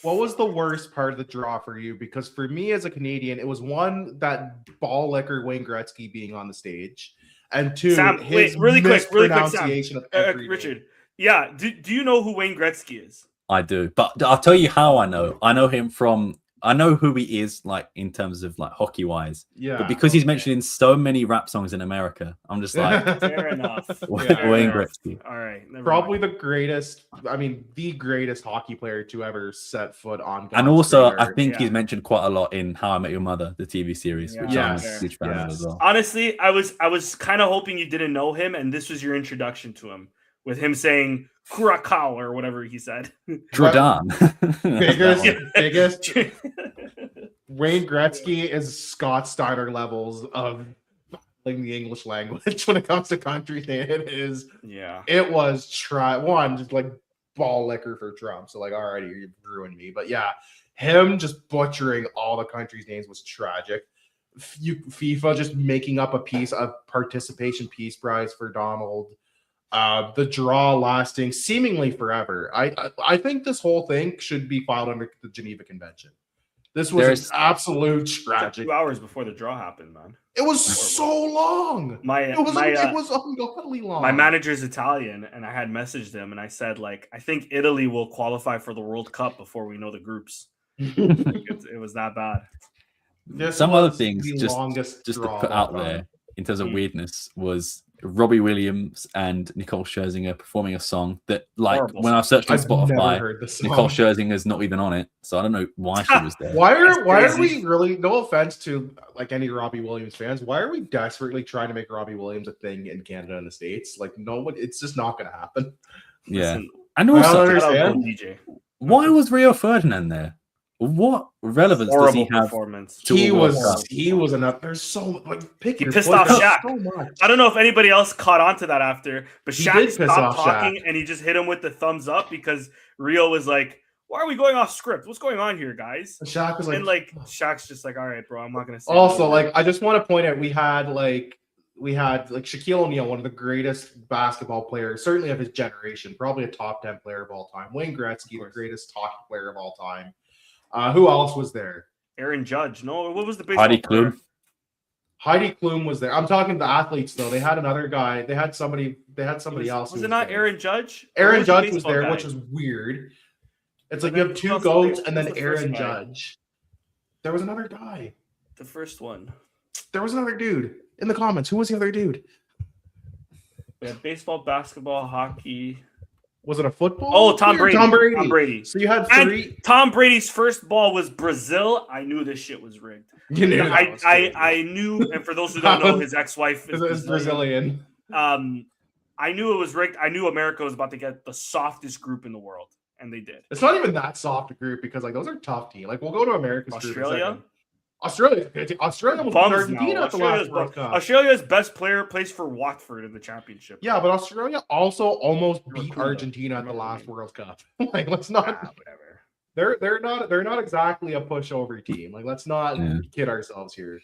What was the worst part of the draw for you? Because for me as a Canadian, it was one, that ball licker Wayne Gretzky being on the stage, and two, Sam, his really quick, pronunciation of every Richard. name. Yeah, do you know who Wayne Gretzky is? I do, but I'll tell you how I know. I know him from. I know who he is, like in terms of like hockey wise. Yeah, but because he's mentioned in so many rap songs in America, I'm just like, fair enough. Wayne Gretzky. All right, probably the greatest. I mean, the greatest hockey player to ever set foot on. God's And also, finger. I think he's mentioned quite a lot in How I Met Your Mother, the TV series, which I'm a huge fan of as well. Honestly, I was kind of hoping you didn't know him, and this was your introduction to him, with him saying Curacao or whatever he said. Jordan. biggest. Wayne Gretzky is Scott Steiner levels of the English language when it comes to country thing. It was just like ball liquor for Trump. So like, already you ruined me. But yeah, him just butchering all the countries' names was tragic. FIFA just making up a participation peace prize for Donald. The draw lasting seemingly forever. I think this whole thing should be filed under the Geneva Convention. This was absolute tragic. 2 hours before the draw happened, man. It was so long. It was ungodly long. My manager's Italian, and I had messaged him, and I said, like, I think Italy will qualify for the World Cup before we know the groups. It was that bad. Some other things just to put out there in terms of weirdness was Robbie Williams and Nicole Scherzinger performing a song that, like, when I searched on Spotify, Nicole Scherzinger's not even on it, so I don't know why she was there. Why are we really? No offense to like any Robbie Williams fans, why are we desperately trying to make Robbie Williams a thing in Canada and the States? Like, no one, it's just not going to happen. Yeah, and also, DJ. Why was Rio Ferdinand there? What relevance does he have? He was enough. There's so like he pissed off Shaq. So I don't know if anybody else caught on to that after, but Shaq stopped talking and he just hit him with the thumbs up because Rio was like, "Why are we going off script? What's going on here, guys?" And Shaq was like, Shaq's just like, "All right, bro, I'm not gonna say." Also, like, I just want to point out we had Shaquille O'Neal, one of the greatest basketball players, certainly of his generation, probably a top 10 player of all time. Wayne Gretzky, the greatest hockey player of all time. Who else was there? Aaron Judge. No, what was the baseball Heidi player? Klum. Heidi Klum was there. I'm talking the athletes though. They had another guy. They had somebody else. Was it not there. Aaron Judge? Aaron Judge was there, which was weird. It's like you have two goats and then Aaron Judge. There was another guy. The first one. There was another dude in the comments. Who was the other dude? We had baseball, basketball, hockey. Was it a football? Oh, Tom Brady. So you had three. And Tom Brady's first ball was Brazil. I knew this shit was rigged. You knew I knew, and for those who don't know, his ex-wife is Brazilian. I knew it was rigged. I knew America was about to get the softest group in the world, and they did. It's not even that soft a group because like those are tough teams. Like we'll go to America's Australia. Group Australia was Argentina at the last World Cup. Australia's best player plays for Watford in the championship. Yeah, but Australia also almost beat Argentina at the last World Cup. Like, let's not. Whatever. They're not exactly a pushover team. Like, let's not kid ourselves here.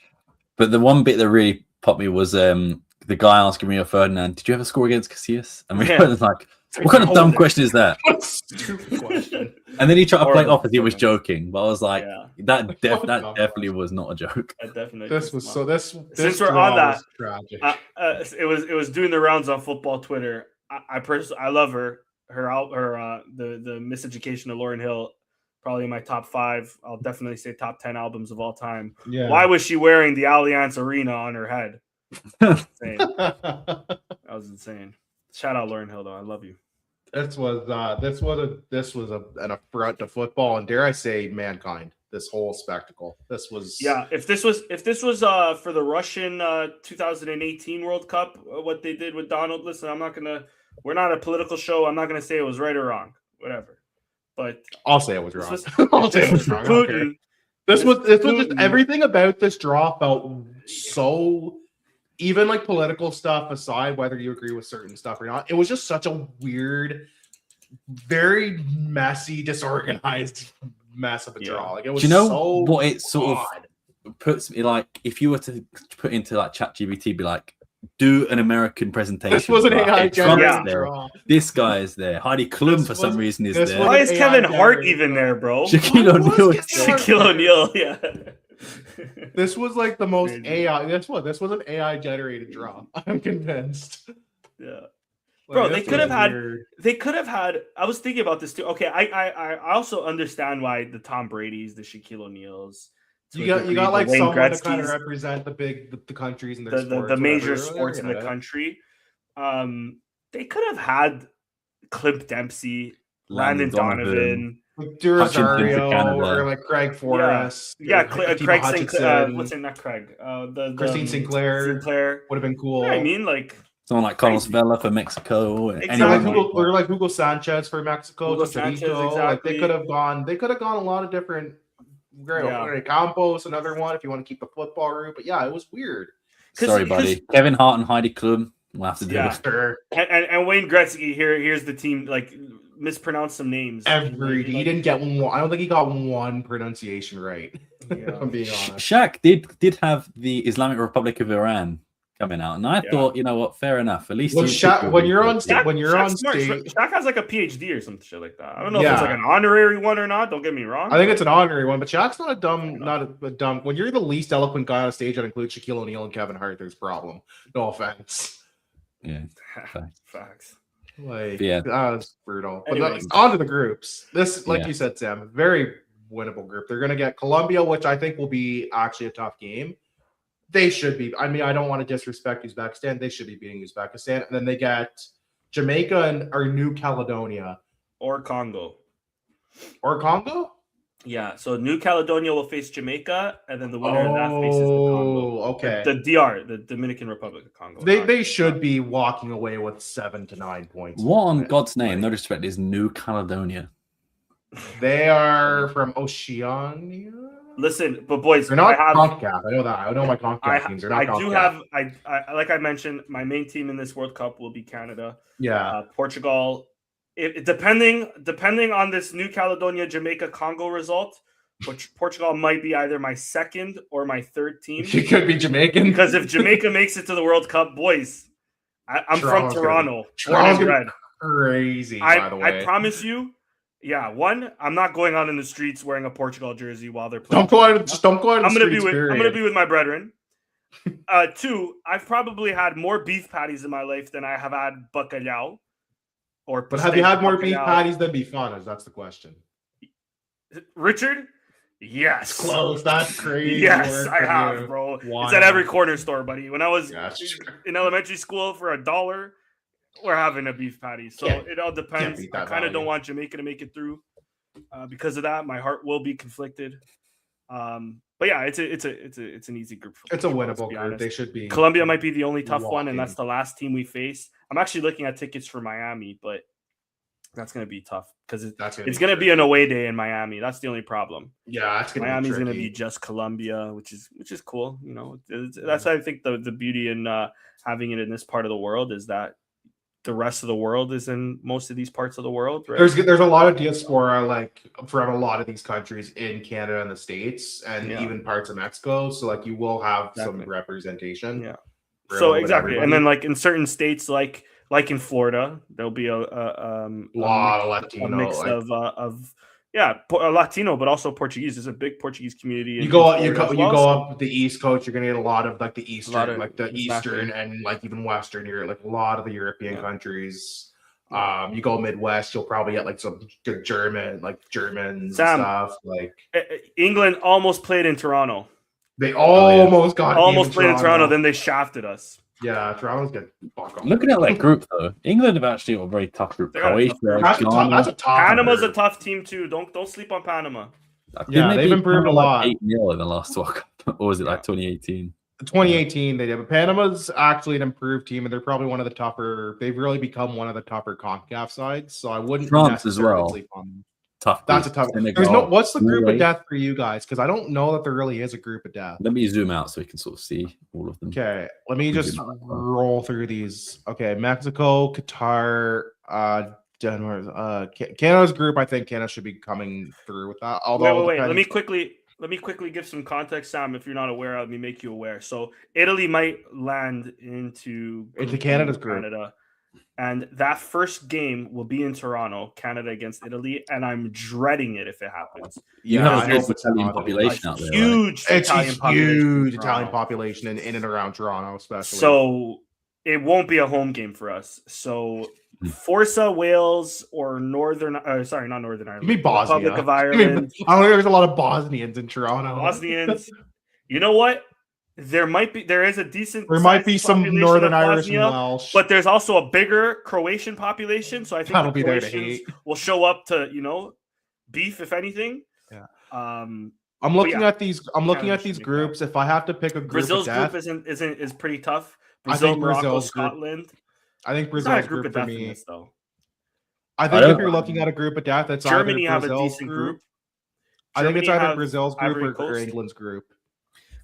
But the one bit that really popped me was the guy asking Rio Ferdinand, "Did you ever score against Casillas?" And Rio was like, "What kind of dumb question is that?" What a stupid question. And then he tried to play off as he was joking, but I was like, that definitely was not a joke. Since we're on that, tragic. It was doing the rounds on football Twitter. I love her. The Miseducation of Lauryn Hill, probably in my top 5. I'll definitely say top 10 albums of all time. Yeah. Why was she wearing the Allianz Arena on her head? Insane. That was insane. Shout out Lauryn Hill though. I love you. This was an affront to football and, dare I say, mankind. This whole spectacle. This was If this was for the Russian 2018 World Cup, what they did with Donald. Listen, we're not a political show. I'm not gonna say it was right or wrong. Whatever. But I'll say it was wrong. I'll say it was wrong. Putin. This was just everything about this draw felt so. Even like political stuff aside, whether you agree with certain stuff or not, it was just such a weird, very messy, disorganized mess of a Yeah. draw. Like it was Do you know so what it sort odd. of puts me like? If you were to put into like ChatGPT, be like, do an American presentation. This was an Like, AI hey, Trump's generated there. draw. This guy is there. Heidi Klum This for some was- reason is this there. was Why is AI Kevin Hart generated even draw. there, bro? Shaquille Why was O'Neal. Kevin is there. Hart Shaquille O'Neal, yeah. This was like the most Crazy. AI. This was an AI generated draw. I'm convinced. Yeah. Like, Bro, this they could was have had- weird. They could have had. I was thinking about this too. Okay, I also understand why the Tom Brady's, the Shaquille O'Neals. to You a got degree, like the Wayne someone to kind of Gretzky's, represent the countries and their sports, the major whatever. sports in the Yeah. country. They could have had Clint Dempsey, Landon Landon Donovan. Like De Hutchinson for Rosario Canada. or like Craig Forrest. Yeah, or Akiva Craig Sinclair. Hutchinson, What's it? Not Craig. Christine Sinclair. Sinclair. would have been cool. You know what I mean? Like, Someone like Carlos Crazy. Vela for Mexico. Exactly. Or like Hugo Sanchez for Mexico. Hugo Chicharito. Sanchez, Like they exactly. could have gone. They could have gone a lot of different. Yeah. Campos, another one if you want to keep the football route. But yeah, it was weird. Sorry, buddy. Kevin Hart and Heidi Klum. We'll have to do Yeah. it. Sure. And Wayne Gretzky. Here's the team. Like, mispronounced some names. He didn't get one. I don't think he got one pronunciation right. Yeah. If I'm being honest. Shaq did have the Islamic Republic of Iran coming out, and I Yeah. thought, you know what, fair enough. At least When you- Shaq- when you're on Yeah. when you're Shaq's on smart. stage, Shaq has like a PhD or some shit like that. I don't know if it's Yeah. like an honorary one or not. Don't get me wrong. I think it's an honorary one, but Shaq's not a dumb. When you're the least eloquent guy on stage that includes Shaquille O'Neal and Kevin Hart, there's a problem. No offense. Yeah. Facts. Like, Yeah. that was brutal. But Anyways. on to the groups. This, like Yeah. you said, Sam, very winnable group. They're going to get Colombia, which I think will be actually a tough game. They should be. I mean, I don't want to disrespect Uzbekistan. They should be beating Uzbekistan. And then they get Jamaica and or New Caledonia Or Congo. or Congo. Yeah. So New Caledonia will face Jamaica, and then the winner of that faces the Congo. Okay. The DR, the Dominican Republic of Congo. They should be walking away with 7 to 9 points. What on God's name, no disrespect, is New Caledonia? They are from Oceania. Listen, but boys, They're not I have. CONCACAF. I know that. I know my CONCACAF teams. They're not I do CONCACAF. have. I like I mentioned, my main team in this World Cup will be Canada. Yeah. Portugal. Depending on this New Caledonia, Jamaica, Congo result, which Portugal might be either my second or my third team. She could be Jamaican. Because if Jamaica makes it to the World Cup, boys, I'm from Toronto's gonna Toronto. Toronto's born and gonna bred. crazy, by the way. I promise you. Yeah, one, I'm not going out in the streets wearing a Portugal jersey while they're playing. Don't go out. Just don't go out. I'm gonna be with my brethren. Two, I've probably had more beef patties in my life than I have had bacalhau. But have you had more beef patties than bifanas? That's the question. Richard? Yes. It's close. That's crazy. Yes, work I for have, you. bro. Wow. It's at every corner store, buddy. When I was That's true. in elementary school for $1, we're having a beef patty. So it all depends. beat I that kind of don't value. want Jamaica to make it through. Because of that, my heart will be conflicted. But yeah, it's an easy group. For It's a Portugal, let's winnable be group. honest. They should be. Colombia might be the only tough one, and walking. that's the last team we face. I'm actually looking at tickets for Miami, but that's going to be tough because it's going to be an away day in Miami. That's the only problem. Yeah, it's gonna Miami's be going to tricky. be just Colombia, which is cool. You know, that's I think the beauty in having it in this part of the world is that the rest of the world is in most of these parts of the world. Right? There's a lot of diaspora like from a lot of these countries in Canada and the States and even parts of Mexico. So like you will have some representation. Yeah. for a So little bit of exactly, and everybody. then like in certain states, like in Florida, there'll be a lot of Latino. mix like, of Latino, but also Portuguese. There's a big Portuguese community. you go up the East Coast, you're gonna get a lot of like the Eastern, exactly. Eastern and like even Western Europe, like a lot of the European countries. Yeah. You go Midwest, you'll probably get like some good Germans Sam, and stuff. Like England almost played in Toronto. they almost got Played in Toronto, then they shafted us. Yeah, Toronto's good. Looking at that group though, England have actually got a very tough group. They got a Croatia, tough Ghana. That's a top. Panama's a tough team too. Don't sleep on Panama. Didn't they've beat improved a Panama lot. 8-0 in the last World Cup, or was it like 2018? 2018 they did, but Panama's actually an improved team, and they're probably one of the tougher. They've really become one of the tougher CONCACAF sides. So I wouldn't France as necessarily well. sleep on them. Tough. That's a group. tough. Senegal, There's no. What's the group Norway. of death for you guys? Because I don't know that there really is a group of death. Let me zoom out so we can sort of see all of them. Okay, let me just roll through these. Okay, Mexico, Qatar, Denmark, Canada's group. I think Canada should be coming through with that. Although, wait. Let me quickly give some context, Sam. If you're not aware, let me make you aware. So Italy might land into Canada's group. Canada, and that first game will be in Toronto, Canada against Italy, and I'm dreading it if it happens. You Yeah, have I a know huge it's Italian not. population out there, right? Huge It's Italian a population in huge Italian Toronto. population in and around Toronto, especially. So it won't be a home game for us. So Forza Wales or not Northern Ireland. Give me Bosnia. Republic of Ireland. I don't think there's a lot of Bosnians in Toronto. Bosnians. You know what? There is a decent. There might be some population Northern of Irish and Bosnia, Welsh, but there's also a bigger Croatian population. So I think That'll the be there to Croatians hate. will show up to beef if anything. Yeah. Um, I'm looking yeah, at these. I'm looking Canada at these should be groups. If I have to pick a group, Brazil's of death, group is pretty tough. I Brazil, think Morocco, Brazil's group- Scotland. I think It's not a Brazil's group group of for death in me. this though. I I think don't- if you're looking at a group of death, it's Germany either have a Brazil's decent group. I think it's Germany either have Brazil's group Ivory or Coast. England's group.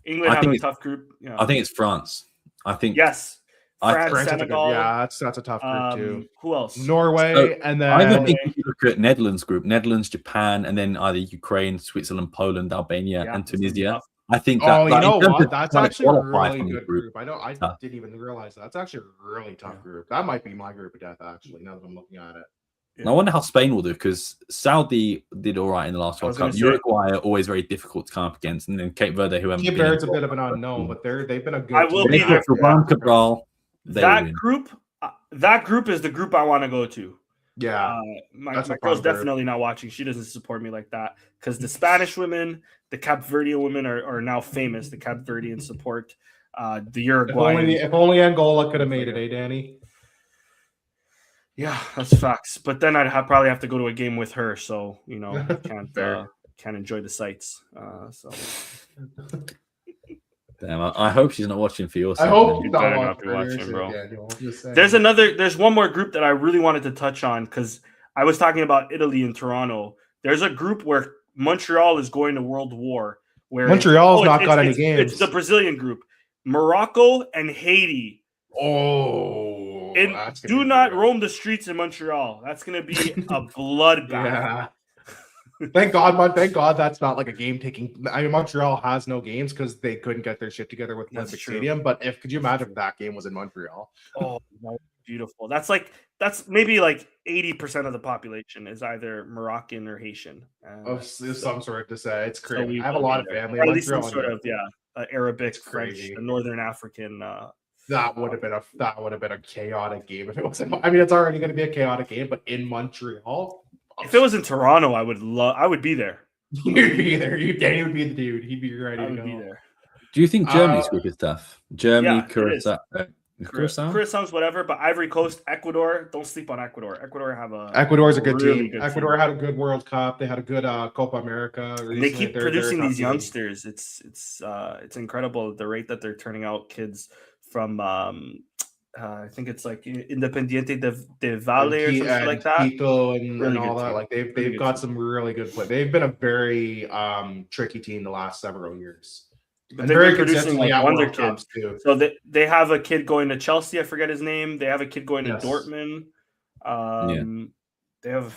England I have think a it's- tough group. Yeah. I think it's France. I think Yes. I- France, France is a good, Senegal. yeah, that's a tough group too. Who else? Norway, So, and I then don't think if you look at Netherlands group, Netherlands, Japan, and then either Ukraine, Switzerland, Poland, Albania, Yeah, and that's gonna be Tunisia. tough. I think that. oh, you like, know in terms what? of That's trying to actually a qualify really from the good group. I tough. didn't even realize that. That's actually a really tough group. That might be my group of death, actually, now that I'm looking at it. And I wonder how Spain will do because Saudi did all right in the last I was World Cup. gonna say- Uruguay are always very difficult to come up against, and then Cape Verde, who haven't Cape been Verde's a involved. bit of an unknown, but they've been a good I will team. be They've there got for Varane, Cabral. They That win. group, is the group I want to go to. Yeah. My That's a girl's fun group. definitely not watching. She doesn't support me like that because the Spanish women, the Cape Verdean women are now famous. The Cape Verdean support the Uruguayan. If only Angola could have made it, Danny? Yeah, that's facts. But then probably have to go to a game with her, so can't enjoy the sights. So Damn, I hope she's not watching for your I sake, hope man. she's better not not be watching, watching, bro. Daniel. Just saying. there's one more group that I really wanted to touch on because I was talking about Italy and Toronto. There's a group where Montreal is going to World War. Where Montreal's not got any games. It's the Brazilian group, Morocco and Haiti. Oh, And that's gonna do be not good. roam the streets in Montreal. That's going to be a bloodbath. Yeah. Thank God that's not like a game taking. I mean, Montreal has no games because they couldn't get their shit together with That's Olympic true. Stadium. But could you imagine if that game was in Montreal? Oh, that would be beautiful. That's maybe like 80% of the population is either Moroccan or Haitian. Of some sort to say, it's So crazy. we I have a will lot be of there. family. Or in at least some Montreal, sort of Arabic, It's French, crazy. Northern African. That would have been a chaotic game if it wasn't. I mean, it's already going to be a chaotic game, but in Montreal, If it was in Toronto, I would be there. you'd be there. Danny would be the dude. He'd be ready I to would go. be there. Do you think Germany's group is tough? Germany, Yeah, it is. Curacao? Curacao, whatever, but Ivory Coast, Ecuador. Don't sleep on Ecuador. Ecuador's a good really team. good Ecuador team. had a good World Cup. They had a good Copa America. And they recently. keep They're producing a tough these team. youngsters. It's incredible the rate that they're turning out kids from I think it's like Independiente de Valle or something and like that. Quito and Really all good that. team. Like Really they've good got team. some really good play. They've been a very tricky team the last several years. But And they've very been producing consistently like at wonder World Cups, kids. too. So they have a kid going to Chelsea. I forget his name. They have a kid going Yes. to Dortmund. They have a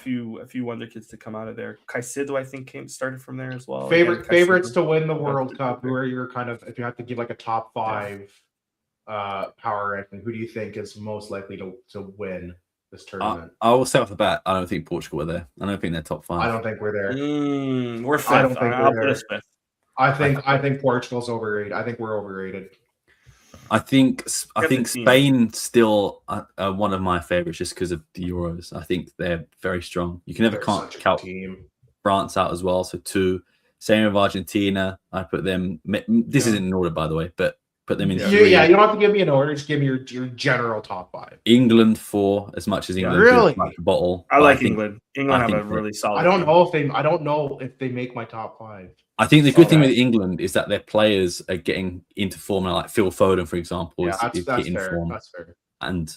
few wonder kids to come out of there. Caicedo, I think, started from there as well. Again, Favorites Caicedo. to win the World Cup. Who are your kind of, if you have to give like a top five power ranking, who do you think is most likely to win this tournament? I will say off the bat, I don't think Portugal are there. I don't think they're top five. I don't think we're there. We're fifth. I don't think I'll we're put there. us fifth. I think Portugal's overrated. I think we're overrated. I think the team. Spain still are one of my favorites just because of the Euros. I think they're very strong. You can never They're can't such a good count team. France out as well. So two. Same with Argentina. I put them. This isn't in order, by the way, but put them in Yeah, three. you don't have to give me an order. Just give me your general top five. England 4, as much as England Really? did like the bottle. I But like think- England. England I have a think really solid. I don't team. know if they make my top five. I think the good thing Alright. with England is that their players are getting into form now, like Phil Foden, for example, Yeah, is that's getting fair. form. That's fair. And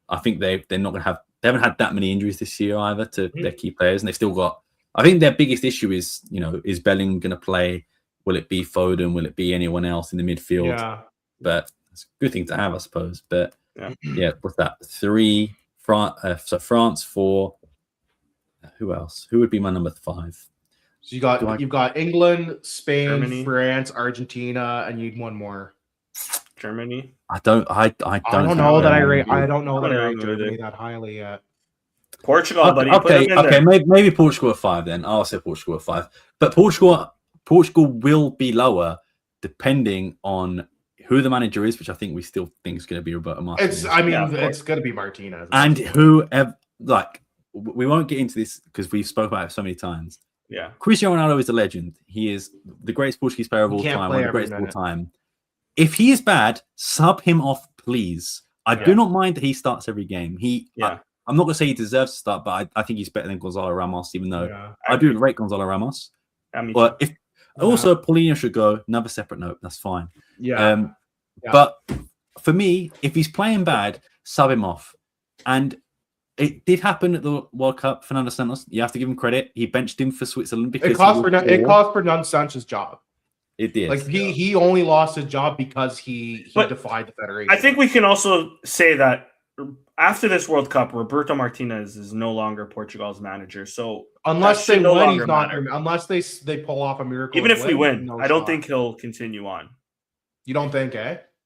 I think they're not going to have. They haven't had that many injuries this year either to their key players, and they've still got. I think their biggest issue is is Bellingham going to play? Will it be Foden? Will it be anyone else in the midfield? Yeah. But it's a good thing to have, I suppose. But Yeah. yeah, what's that? 3 France, so France 4, Who else? Who would be my number 5? So you've got England, Spain, Germany. France, Argentina, and you'd one more. Germany. I don't know that I rate Germany that highly yet. Portugal, buddy. Okay, put them in there. maybe Portugal at 5 then. I'll say Portugal at 5. But Portugal will be lower depending on who the manager is, which I think we still think is going to be Roberto Martinez. It's going to be Martinez. And whoever, like, we won't get into this because we've spoken about it so many times. Yeah. Cristiano Ronaldo is a legend. He is the greatest Portuguese player of all time, one of the greatest of all time. If he is bad, sub him off, please. I do not mind that he starts every game. I'm not going to say he deserves to start, but I think he's better than Gonzalo Ramos, even though I do rate Gonzalo Ramos. But also Paulinho should go. Another separate note. That's fine. But for me, if he's playing bad, sub him off. And it did happen at the World Cup. Fernando Santos, you have to give him credit. He benched him for Switzerland because it cost Fernando Sanchez's job. It did. Like he only lost his job because he defied the federation. I think we can also say that after this World Cup, Roberto Martinez is no longer Portugal's manager. So unless they win, he's not. Unless they pull off a miracle. Even if we win, I don't think he'll continue on. You don't think,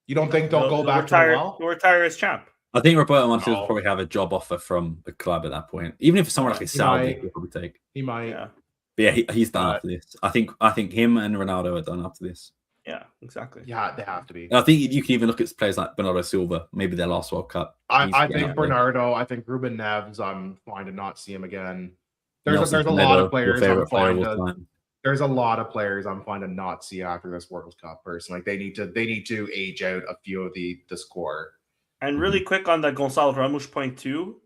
You don't think they'll go back to He'll retire as champ. I think Roberto Martinez will probably have a job offer from the club at that point. Even if it's someone like a Saudi, he'll probably take. He might. Yeah. But yeah, he's done after this. I think him and Ronaldo are done after this. Yeah, exactly. Yeah, they have to be. And I think you can even look at players like Bernardo Silva, maybe their last World Cup. I think Bernardo. I think Ruben Neves. I'm fine to not see him again. There's a lot of players I'm fine to. There's a lot of players I'm fine to not see after this World Cup. Personally, like they need to age out a few of the score. And really quick on the Gonzalo Ramos point too.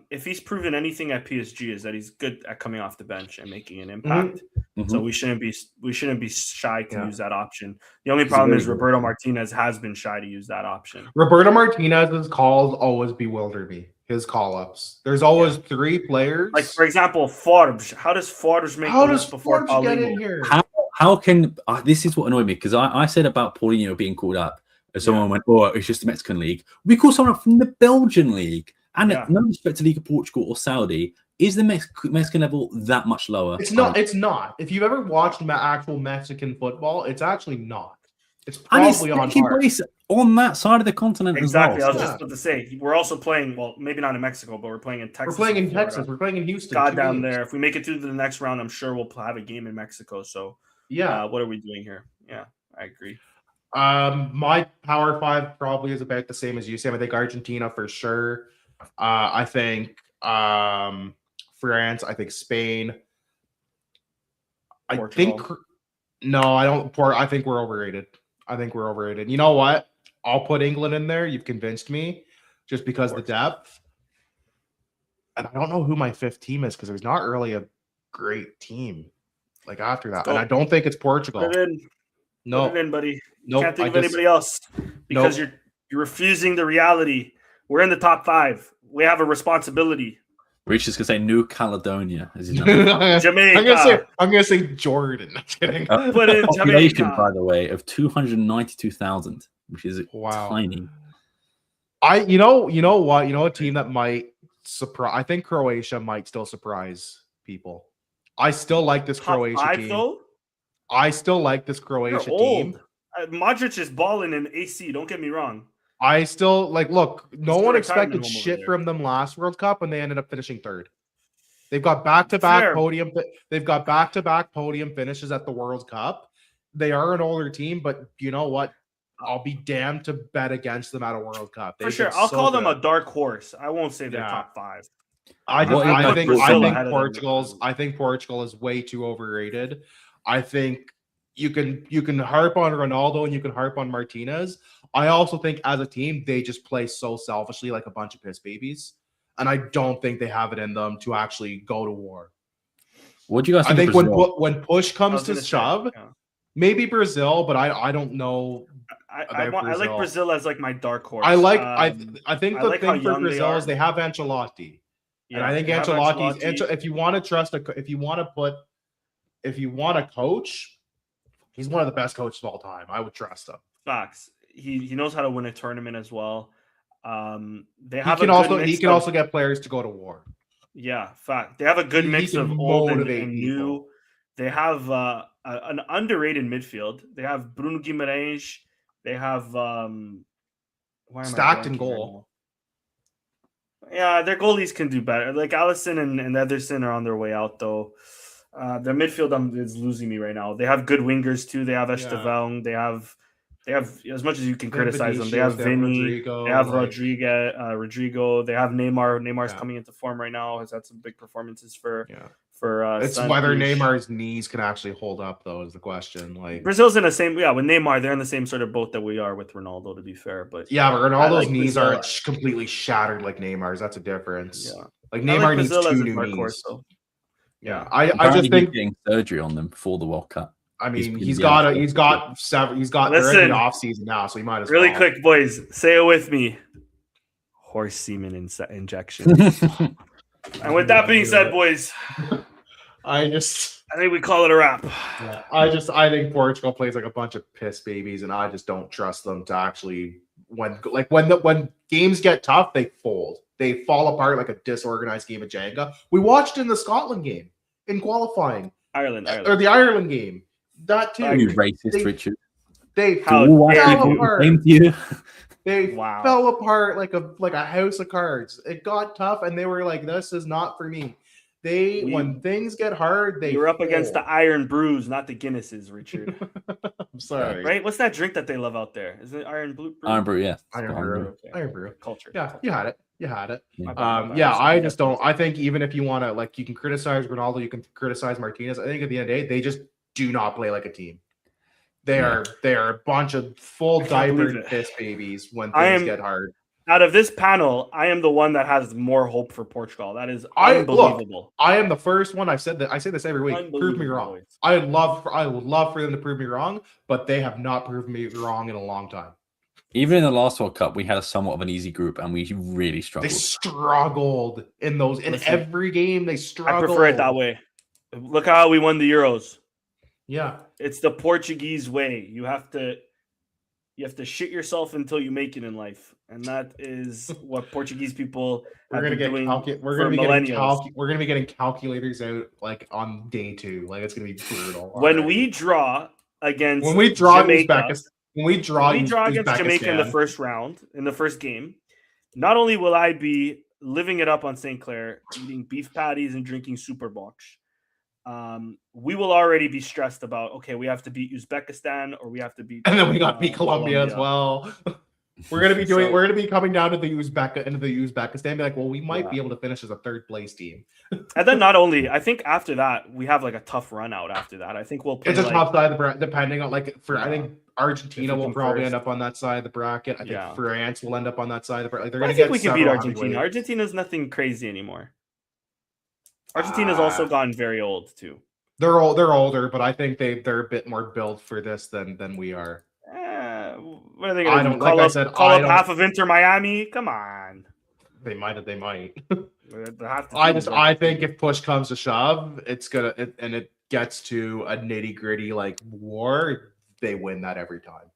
If he's proven anything at PSG is that he's good at coming off the bench and making an impact. Mm-hmm. So we shouldn't be shy to use that option. The only problem is Roberto Martinez has been shy to use that option. Roberto Martinez's calls always bewilder me. His call-ups. There's always 3 players. Like for example, Forbes. How does Forbes make the list before Paulinho? Get in here? How can this is what annoyed me because I said about Paulinho being called up and someone went, "Oh, it's just the Mexican league." We call someone up from the Belgian league. And no respect to League of Portugal or Saudi, is the Mexican level that much lower? It's not. It's not. If you've ever watched actual Mexican football, it's actually not. It's probably on par. On that side of the continent exactly. as well. I was just about to say, we're also playing, well, maybe not in Mexico, but we're playing in Texas. We're playing in Texas. We're playing in Houston. God down there. If we make it to the next round, I'm sure we'll have a game in Mexico. So, what are we doing here? Yeah, I agree. My Power 5 probably is about the same as you, Sam. I think Argentina for sure. I think France. I think Spain. Portugal. I think we're overrated. You know what? I'll put England in there. You've convinced me, just because of the depth. And I don't know who my 5th team is because there's not really a great team like after that. And I don't think it's Portugal. Put it in. No, put it in, buddy. Nope, Can't think of anybody else because you're refusing the reality. We're in the top 5. We have a responsibility. Rich is gonna say New Caledonia. As you know. Jamaica. I'm gonna say Jordan. I'm kidding. Put in population, Jamaica. by the way, of 292,000, which is tiny. You know what? You know a team that might surprise. I think Croatia might still surprise people. I still like this Croatia team. Though? I still like this Croatia team. Modric is balling in AC. Don't get me wrong. I still look, no one expected shit from them last World Cup and they ended up finishing 3rd. They've got back-to-back podium. They've got back-to-back podium finishes at the World Cup. They are an older team, but you know what? I'll be damned to bet against them at a World Cup. For sure. I'll call them a dark horse. I won't say they're top 5. I think Portugal is way too overrated. I think you can harp on Ronaldo and you can harp on Martinez. I also think as a team, they just play so selfishly like a bunch of piss babies. And I don't think they have it in them to actually go to war. What do you guys think? I think when push comes to shove, maybe Brazil, but I don't know. I like Brazil as like my dark horse. I think the thing for Brazil is they have Ancelotti. Yeah, and I think Ancelotti's if you want to coach, he's one of the best coaches of all time. I would trust him. Facts. He knows how to win a tournament as well. He can also get players to go to war. Yeah, fact. They have a good He mix can of old and motivate new. people. They have an underrated midfield. They have Bruno Guimaraes. They have why am I Stacked in blanking right goal. now? Yeah, their goalies can do better. Like Allison and Ederson are on their way out though. Their midfield is losing me right now. They have good wingers too. They have Estevan. They have as much as you can They have criticize them. They Vinicius, have they have Vinny. Rodrigo, They have like- Rodrigo. They have Neymar. Neymar's Yeah. coming into form right now. Has had some big performances for Yeah. It's Santos. whether Neymar's knees can actually hold up, though, is the question. Like, Brazil's in the same, with Neymar, they're in the same sort of boat that we are with Ronaldo, to be fair. But yeah, but I Ronaldo's like knees Brazil. aren't completely shattered like Neymar's. That's a difference. Yeah. Like I Neymar like needs Brazil as 2 a new dark knees. horse, though. Yeah, I Apparently just think. he's getting surgery on them for the World Cup. I mean, he's he's been got out he's for- got seven. He's got they're in Listen. the off season now, so he might as Really well. quick, boys, say it with me. Horse semen injection. And with that being said, boys, I think we call it a wrap. I think Portugal plays like a bunch of piss babies, and I just don't trust them to actually when games get tough, they fold. They fall apart like a disorganized game of Jenga. We watched in the Scotland game in qualifying, Ireland. or the Ireland game. That too. You racist, They- Richard. They How All white dare people you. apart. came to you. They Wow. fell apart like a house of cards. It got tough, and they were like, "This is not for me." When things get hard, they You were up against the fold. Iron Brews, not the Guinnesses, Richard. I'm sorry, Right? What's that drink that they love out there? Is it Iron Brew? Iron Brew, yeah. Iron Iron Brew. Brew. Okay. Iron Brew. Culture. Yeah, Culture. you had it. You had it. My bad, my bad. Yeah, I Sorry, just don't. I think even if you want to, like, you can criticize Ronaldo, you can criticize Martinez. I think at the end of the day, they just do not play like a team. They are a bunch of full can't believe diapered it. piss babies when I things am- get hard. Out of this panel, I am the one that has more hope for Portugal. That is I unbelievable. I am the first one. I say this every week. Prove me Unbelievable, wrong. boys. I would love for them to prove me wrong, but they have not proven me wrong in a long time. Even in the last World Cup, we had a somewhat of an easy group, and we really They struggled. struggled in those in Listen, every game. They struggled. I prefer it that way. Look how we won the Euros. Yeah. It's the Portuguese way. You have to shit yourself until you make it in life, and that is what Portuguese people We're have gonna been get doing we're for gonna be getting millennials. we're gonna be getting calculators out like on day 2. Like, it's gonna be brutal. When already. we draw against when we draw Jamaica, Uzbekistan, when we draw against Jamaica in the Uzbekistan, first round, in the first game, not only will I be living it up on St. Clair, eating beef patties and drinking super box, we will already be stressed about, okay, we have to beat Uzbekistan or we have to beat and then we got beat Colombia as well. We're gonna be coming down to the Uzbekistan, be like, well, we might be able to finish as a 3rd place team. And then not only, I think after that we have like a tough run out after that. I think we'll play It's a like, tough side of the bracket, depending on I think Argentina If we will come probably first. end up on that side of the bracket. I think Yeah. France will end up on that side of the bracket. Like, they're I gonna think get we can beat several Argentina. heavyweights. Argentina's nothing crazy anymore. Argentina's also gotten very old too. They're older, but I think they're a bit more built for this than we are. What are they I going to don't- do? like Call I up, said, call I up don't- half of Inter Miami? Come on. They might. They have to I do I it. think if push comes to shove, it gets to a nitty gritty like war, they win that every time.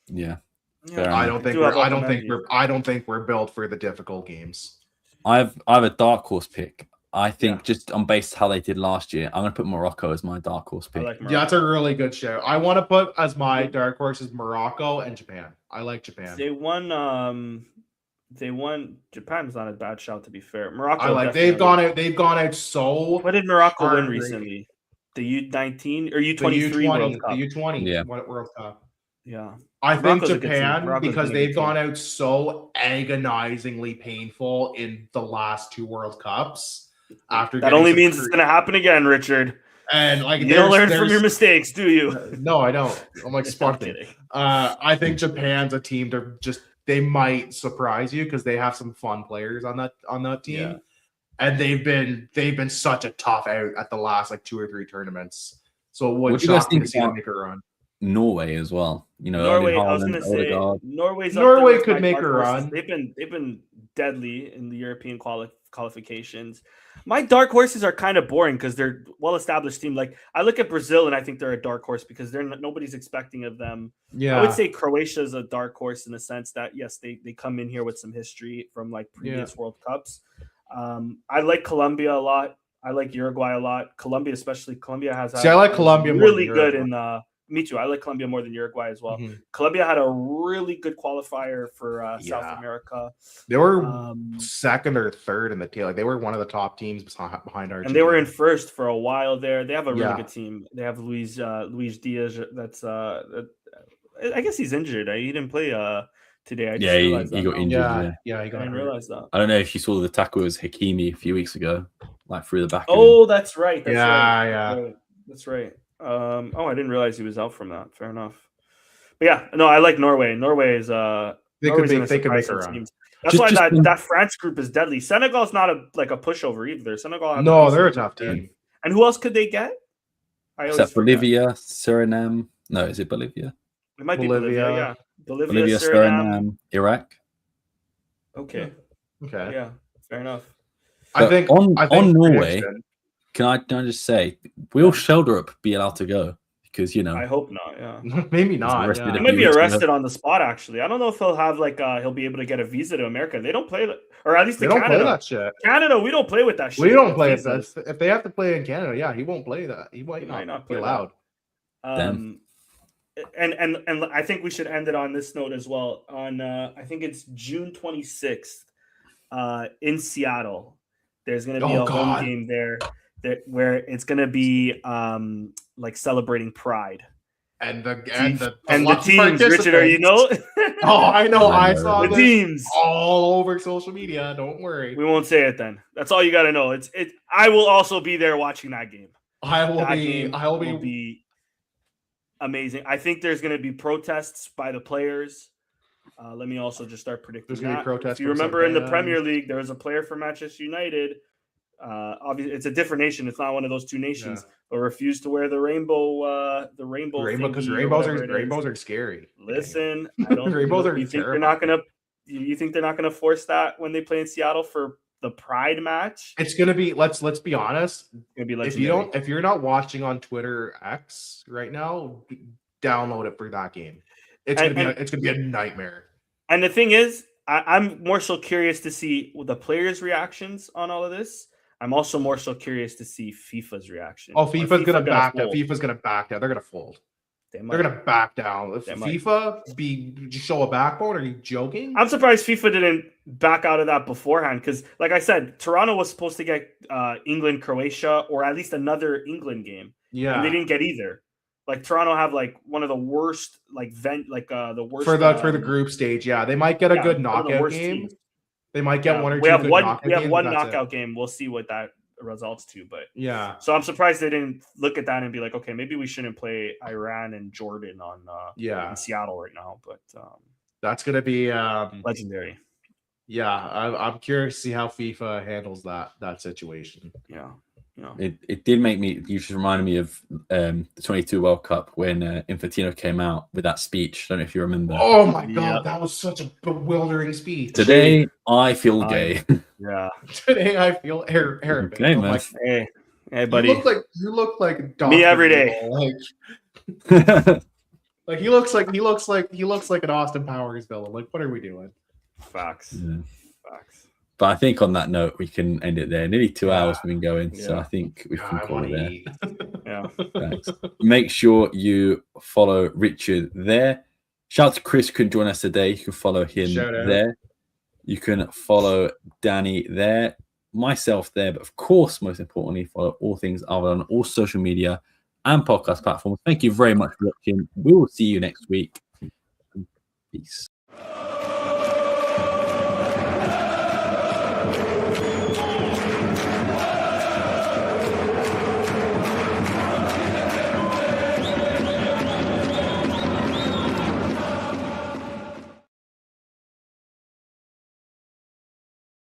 Yeah. Yeah, I enough. don't think do have we're I other don't think menus. we're I don't think we're built for the difficult games. I have a dark horse pick. I think Yeah. just on based how they did last year, I'm going to put Morocco as my dark horse I pick. like Yeah, that's a really good show. I want to put as my dark horses Morocco and Japan. I like Japan. They won. Japan's not a bad shout, to be fair. Morocco. I like definitely. they've gone out so What did Morocco win hard recently? The U19 or the U23 U20 World Cup. the U20 Yeah. World Cup. Yeah. I think Morocco's a good team. Japan, Morocco's because been a good they've gone out so agonizingly painful in the last 2 World Cups. After That getting only some means it's going to happen again, Richard. and like You don't learn from there's- your mistakes, do you? No, I don't. I'm like I'm Spartan. kidding. I think Japan's a team they might surprise you because they have some fun players on that team. Yeah. And they've been such a tough out at the last like 2 or 3 tournaments. So it would What do you guys shock me think to see them about make a run. Norway as well? You know, Norway. Erling I was Haaland, going to say Odegaard. Norway's up Norway there with could my make dark a horses. run. They've been deadly in the European qualifications. My dark horses are kind of boring because they're well-established team. Like I look at Brazil and I think they're a dark horse because nobody's expecting of them. Yeah. I would say Croatia is a dark horse in the sense that yes, they come in here with some history from like previous World Cups. I like Colombia a lot. I like Uruguay a lot. Colombia, especially. Colombia has See, I like Colombia more really than good Uruguay. in. Me too. I like Colombia more than Uruguay as well. Mhm. Colombia had a really good qualifier for South Yeah. America. They were second or third in the tail. Like they were one of the top teams behind Argentina. And they were in first for a while there. They have a really Yeah. good team. They have Luis Diaz. That's I guess he's injured. He didn't play today. I just realized he that. got injured. Yeah, he I got didn't hurt. realize that. I don't know if you saw the tackle was Hakimi a few weeks ago, like through the back. Oh, that's right. That's Yeah, right. That's right. I didn't realize he was out from that. Fair enough. But yeah, no, I like Norway. Norway is They could make a run. That's why that France group is deadly. Senegal's not a pushover either. Senegal. They're a tough team. And who else could they get? Is that Bolivia, Suriname? No, is it Bolivia? It might be Bolivia. Yeah, Bolivia, Suriname, Iraq. Okay. Yeah, fair enough. I think on Norway. Can I just say, will Sheldrup be allowed to go? Because I hope not. Yeah, maybe not. He might be arrested on the spot. Actually, I don't know if he'll have he'll be able to get a visa to America. They don't play, or at least they Canada. Don't play that shit. Canada, we don't play with that shit. We don't play that. If they have to play in Canada, he won't play that. He might not be allowed. And I think we should end it on this note as well. On I think it's June 26th, in Seattle. There's going to be a home game there where it's going to be celebrating Pride. And the teams, Richard, are you know? I know. I saw the teams all over social media. Don't worry. We won't say it then. That's all you got to know. It's. I will also be there watching that game. I will be amazing. I think there's going to be protests by the players. Let me also just start predicting there's going to be protests. If you remember in the Premier League, there was a player from Manchester United. Obviously, it's a different nation. It's not one of those two nations, but refused to wear the rainbow. Because rainbows are scary. Listen, I don't. Rainbows are. You think they're not going to? You think they're not going to force that when they play in Seattle for the Pride match? It's going to be. Let's be honest. It's going to be legendary. If you're not watching on Twitter X right now, download it for that game. It's going to be a nightmare. And the thing is, I'm more so curious to see the players' reactions on all of this. I'm also more so curious to see FIFA's reaction. Oh, FIFA's going to back down. FIFA's going to back down. They're going to fold. They're going to back down. If FIFA show a backbone, are you joking? I'm surprised FIFA didn't back out of that beforehand because, like I said, Toronto was supposed to get England, Croatia, or at least another England game. Yeah. And they didn't get either. Like Toronto have one of the worst the worst for the group stage. Yeah, they might get a good knockout game. Teams. They might get one or two. We have one knockout game. We'll see what that results to. But yeah, so I'm surprised they didn't look at that and be like, okay, maybe we shouldn't play Iran and Jordan on in Seattle right now. But that's gonna be legendary. Yeah, I'm curious to see how FIFA handles that situation. Yeah. It did make me. You just reminded me of the 22 World Cup when Infantino came out with that speech. I don't know if you remember. Oh my god, that was such a bewildering speech. Today I feel gay. Yeah. Today I feel Arabic. Okay, man. Like, hey, buddy. You look like Dr. Me every day. Like he looks like an Austin Powers villain. Like, what are we doing? Facts. Yeah. But I think on that note, we can end it there. Nearly 2 hours we've been going, so I think we can call it there. Yeah. Thanks. Make sure you follow Richard there. Shout out to Chris who couldn't join us today. You can follow him there. You can follow Danny there, myself there, but of course, most importantly, follow all things other on all social media and podcast platforms. Thank you very much for watching. We will see you next week. Peace.